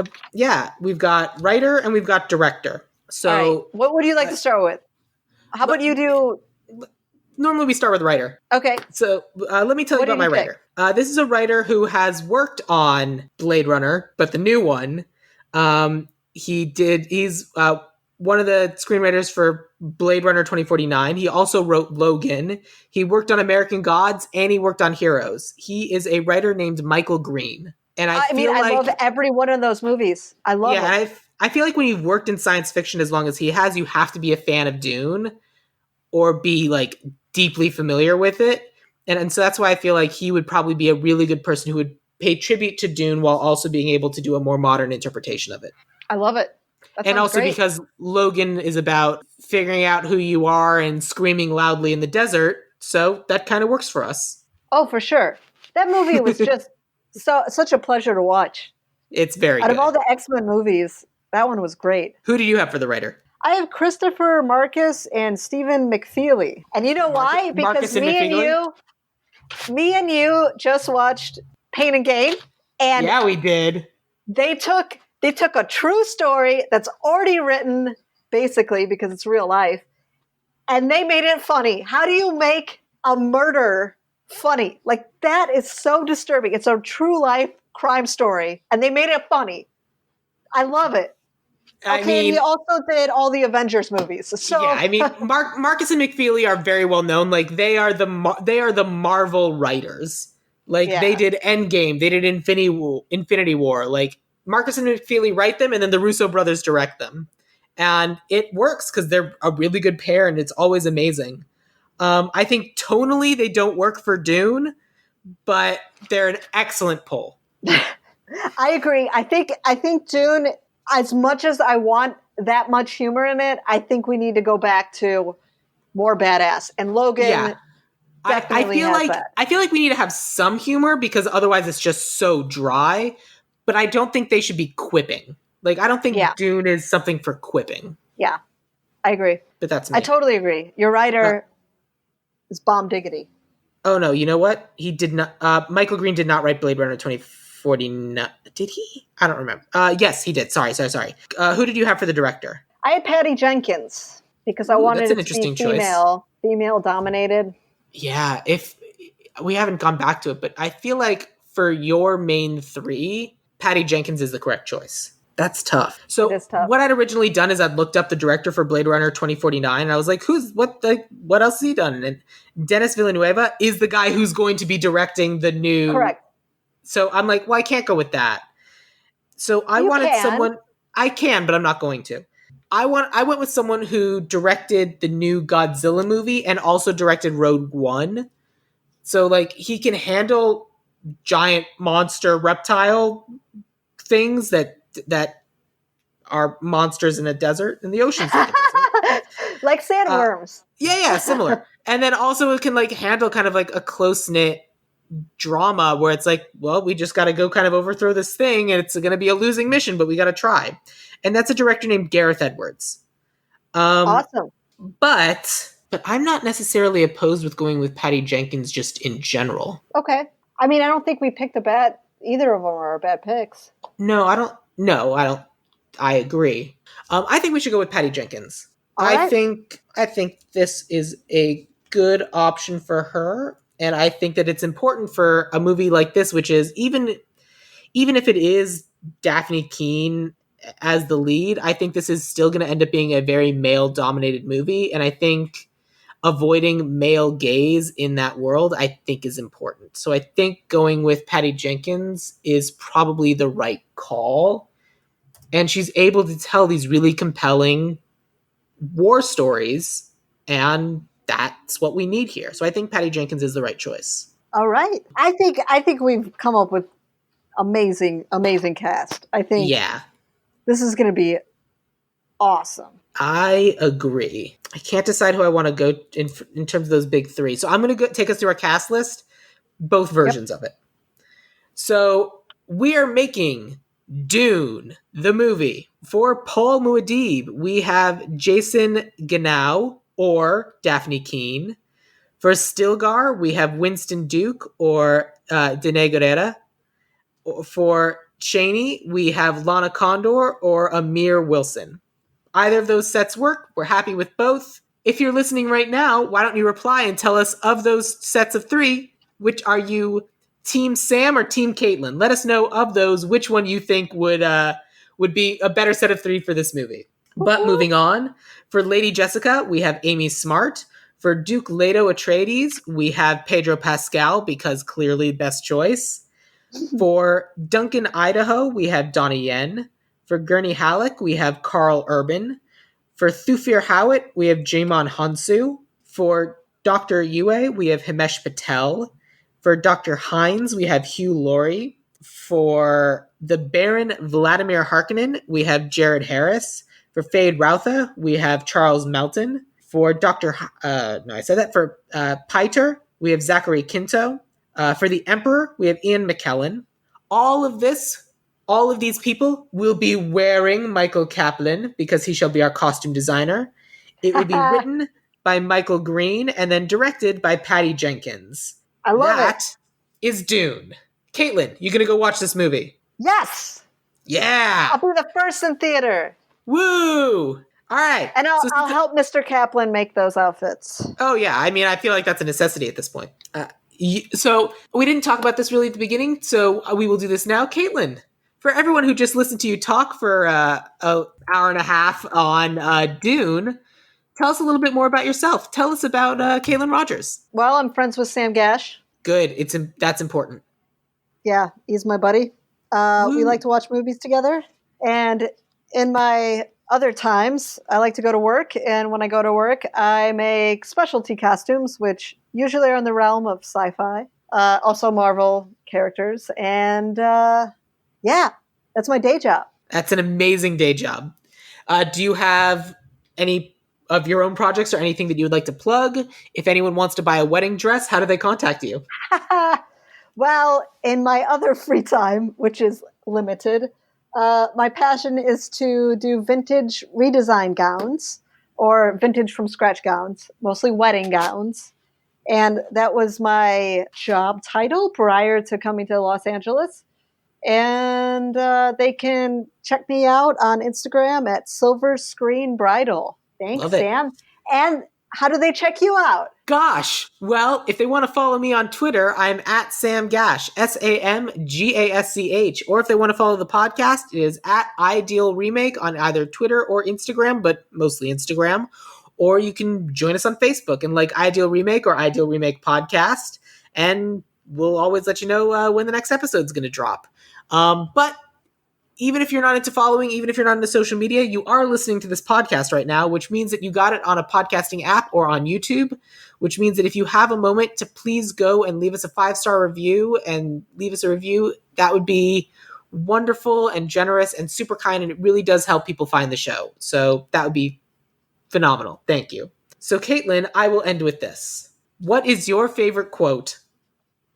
[SPEAKER 1] We've got writer and we've got director. So,
[SPEAKER 2] all right. What would you like to start with? How about you do?
[SPEAKER 1] Normally we start with writer.
[SPEAKER 2] Okay.
[SPEAKER 1] So let me tell you about my writer. This is a writer who has worked on Blade Runner, but the new one. He's one of the screenwriters for Blade Runner 2049. He also wrote Logan. He worked on American Gods, and he worked on Heroes. He is a writer named Michael Green. And I
[SPEAKER 2] love every one of those movies. I love it.
[SPEAKER 1] I feel like when you've worked in science fiction as long as he has, you have to be a fan of Dune or be like deeply familiar with it. And so that's why I feel like he would probably be a really good person who would pay tribute to Dune while also being able to do a more modern interpretation of it.
[SPEAKER 2] I love it.
[SPEAKER 1] And also great. Because Logan is about figuring out who you are and screaming loudly in the desert. So that kind of works for us.
[SPEAKER 2] Oh, for sure. That movie was just such a pleasure to watch.
[SPEAKER 1] It's very good.
[SPEAKER 2] Out of all the X-Men movies, that one was great.
[SPEAKER 1] Who do you have for the writer?
[SPEAKER 2] I have Christopher Marcus and Stephen McFeely. And you know why? Because me and you just watched Pain and Gain. And
[SPEAKER 1] yeah, we did.
[SPEAKER 2] They took a true story that's already written, basically, because it's real life, and they made it funny. How do you make a murder funny? Like, that is so disturbing. It's a true life crime story, and they made it funny. I love it.
[SPEAKER 1] I
[SPEAKER 2] Okay, and he
[SPEAKER 1] mean,
[SPEAKER 2] also did all the Avengers movies.
[SPEAKER 1] yeah,
[SPEAKER 2] So
[SPEAKER 1] I mean, Marcus and McFeely are very well known. Like they are the Marvel writers. Like they
[SPEAKER 2] yeah.
[SPEAKER 1] did Endgame, they did Infinity War. Like Marcus and McFeely write them, and then the Russo brothers direct them, and it works because they're a really good pair, and it's always amazing. I think tonally they don't work for Dune, but they're an excellent pull.
[SPEAKER 2] I agree. I think Dune, as much as I want that much humor in it, I think we need to go back to more badass. And
[SPEAKER 1] Yeah,
[SPEAKER 2] Logan definitely has that.
[SPEAKER 1] I feel like we need to have some humor because otherwise it's just so dry. But I don't think they should be quipping. Like I don't
[SPEAKER 2] Yeah,
[SPEAKER 1] think Dune is something for quipping.
[SPEAKER 2] yeah, I agree.
[SPEAKER 1] But that's
[SPEAKER 2] I
[SPEAKER 1] me.
[SPEAKER 2] totally agree. Your
[SPEAKER 1] Uh,
[SPEAKER 2] writer is bomb diggity.
[SPEAKER 1] oh no, you know what? He did not. Michael Green did not write Blade Runner 2049. Did he? I don't remember. Yes, he did. Sorry. Who did you have for the director?
[SPEAKER 2] I had Patty Jenkins because I
[SPEAKER 1] Ooh,
[SPEAKER 2] wanted
[SPEAKER 1] that's an
[SPEAKER 2] it to be
[SPEAKER 1] interesting choice.
[SPEAKER 2] female dominated.
[SPEAKER 1] Yeah, if we haven't gone back to it, but I feel like for your main three, Patty Jenkins is the correct choice. That's tough.
[SPEAKER 2] It
[SPEAKER 1] So
[SPEAKER 2] is tough.
[SPEAKER 1] what I'd originally done is I'd looked up the director for Blade Runner 2049, and I was like, what else has he done? And Dennis Villanueva is the guy who's going to be directing the new.
[SPEAKER 2] Correct.
[SPEAKER 1] So I'm like, well, I can't go with that. So I
[SPEAKER 2] You
[SPEAKER 1] wanted
[SPEAKER 2] can.
[SPEAKER 1] someone. I can, but I'm not going to. I went with someone who directed the new Godzilla movie and also directed Rogue One. So like he can handle giant monster reptile things that are monsters in a desert, and the ocean's like a desert.
[SPEAKER 2] Like
[SPEAKER 1] Uh,
[SPEAKER 2] sandworms.
[SPEAKER 1] yeah, similar. And then also it can like handle kind of like a close knit drama where it's like, well, we just got to go kind of overthrow this thing, and it's going to be a losing mission, but we got to try. And that's a director named Gareth Edwards. Um,
[SPEAKER 2] Awesome.
[SPEAKER 1] but I'm not necessarily opposed with going with Patty Jenkins just in general.
[SPEAKER 2] Okay. I mean, I don't think we picked a bad. Either of them are bad picks.
[SPEAKER 1] No, I don't. No, I don't. I agree. I think we should go with Patty Jenkins.
[SPEAKER 2] All right.
[SPEAKER 1] I think this is a good option for her, and I think that it's important for a movie like this, which is even if it is Daphne Keane as the lead, I think this is still going to end up being a very male dominated movie, and I think avoiding male gaze in that world I think is important. So I think going with Patty Jenkins is probably the right call, and she's able to tell these really compelling war stories, and that's what we need here. So I think Patty Jenkins is the right choice.
[SPEAKER 2] All right. I think we've come up with amazing cast. I think
[SPEAKER 1] Yeah,
[SPEAKER 2] this is going to be awesome.
[SPEAKER 1] I agree. I can't decide who I want to go in terms of those big three. So I'm going to take us through our cast list, both versions of it. So we are making Dune, the movie. For Paul Muad'Dib, we have Jason Genau or Daphne Keane. For Stilgar, we have Winston Duke or Dene Guerrera. For Cheney, we have Lana Condor or Amir Wilson. Either of those sets work. We're happy with both. If you're listening right now, why don't you reply and tell us of those sets of three, which are you Team Sam or Team Caitlin? Let us know of those which one you think would be a better set of three for this movie. But moving on, for Lady Jessica, we have Amy Smart. For Duke Leto Atreides, we have Pedro Pascal because clearly best choice. For Duncan Idaho, we have Donnie Yen. For Gurney Halleck, we have Carl Urban. For Thufir Hawat, we have Jaimon Hansu. For Dr. Yue, we have Himesh Patel. For Dr. Hines, we have Hugh Laurie. For the Baron Vladimir Harkonnen, we have Jared Harris. For Fade Routha, we have Charles Melton. For For Piter, we have Zachary Quinto. For the Emperor, we have Ian McKellen. All of these people will be wearing Michael Kaplan because he shall be our costume designer. It will be written by Michael Green and then directed by Patty Jenkins.
[SPEAKER 2] I love
[SPEAKER 1] That
[SPEAKER 2] it.
[SPEAKER 1] is Dune. Caitlin, you gonna go watch this movie?
[SPEAKER 2] Yes.
[SPEAKER 1] Yeah!
[SPEAKER 2] I'll be the first in theater.
[SPEAKER 1] Woo! All right.
[SPEAKER 2] And I'll help Mr. Kaplan make those outfits.
[SPEAKER 1] Oh yeah, I mean, I feel like that's a necessity at this point. So we didn't talk about this really at the beginning, so we will do this now. Caitlin, For everyone who just listened to you talk for an hour and a half on Dune, tell us a little bit more about yourself. Tell us about Katelyn Rodgers.
[SPEAKER 2] Well, I'm friends with Sam Gasch.
[SPEAKER 1] Good. That's important.
[SPEAKER 2] Yeah, he's my buddy. We like to watch movies together. And in my other times, I like to go to work. And when I go to work, I make specialty costumes, which usually are in the realm of sci-fi, also Marvel characters. And yeah, that's my day job.
[SPEAKER 1] That's an amazing day job. Do you have any of your own projects or anything that you would like to plug? If anyone wants to buy a wedding dress, how do they contact you?
[SPEAKER 2] Well, in my other free time, which is limited, my passion is to do vintage redesign gowns or vintage from scratch gowns, mostly wedding gowns. And that was my job title prior to coming to Los Angeles. And they can check me out on Instagram at Silver Screen Bridal. Thanks,
[SPEAKER 1] Love it.
[SPEAKER 2] Sam. And how do they check you out?
[SPEAKER 1] Gosh. Well, if they want to follow me on Twitter, I'm at Sam Gasch, SamGasch. Or if they want to follow the podcast, it is at Ideal Remake on either Twitter or Instagram, but mostly Instagram. Or you can join us on Facebook and like Ideal Remake or Ideal Remake Podcast. And we'll always let you know when the next episode is going to drop. But even if you're not into following, even if you're not into social media, you are listening to this podcast right now, which means that you got it on a podcasting app or on YouTube, which means that if you have a moment to please go and leave us a 5-star review and leave us a review, that would be wonderful and generous and super kind, and it really does help people find the show. So that would be phenomenal. Thank you. So Katelyn, I will end with this. What is your favorite quote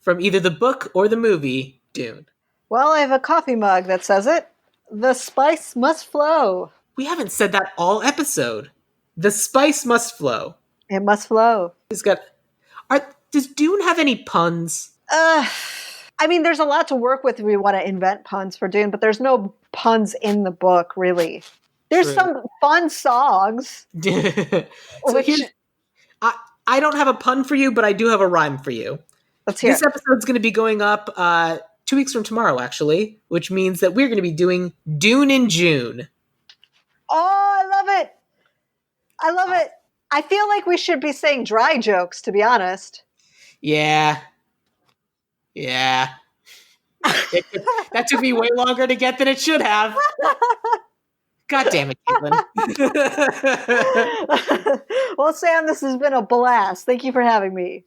[SPEAKER 1] from either the book or the movie, Dune?
[SPEAKER 2] Well, I have a coffee mug that says it. The spice must flow.
[SPEAKER 1] We haven't said that all episode. The spice must flow.
[SPEAKER 2] It must flow.
[SPEAKER 1] Does Dune have any puns?
[SPEAKER 2] I mean, there's a lot to work with if we want to invent puns for Dune, but there's no puns in the book, really. There's some fun songs.
[SPEAKER 1] I don't have a pun for you, but I do have a rhyme for you.
[SPEAKER 2] Let's hear
[SPEAKER 1] This episode's going to be going up 2 weeks from tomorrow, actually, which means that we're going to be doing Dune in June.
[SPEAKER 2] Oh, I love it. I love it. I feel like we should be saying dry jokes, to be honest.
[SPEAKER 1] Yeah. That took me way longer to get than it should have. God damn it, Katelyn.
[SPEAKER 2] Well, Sam, this has been a blast. Thank you for having me.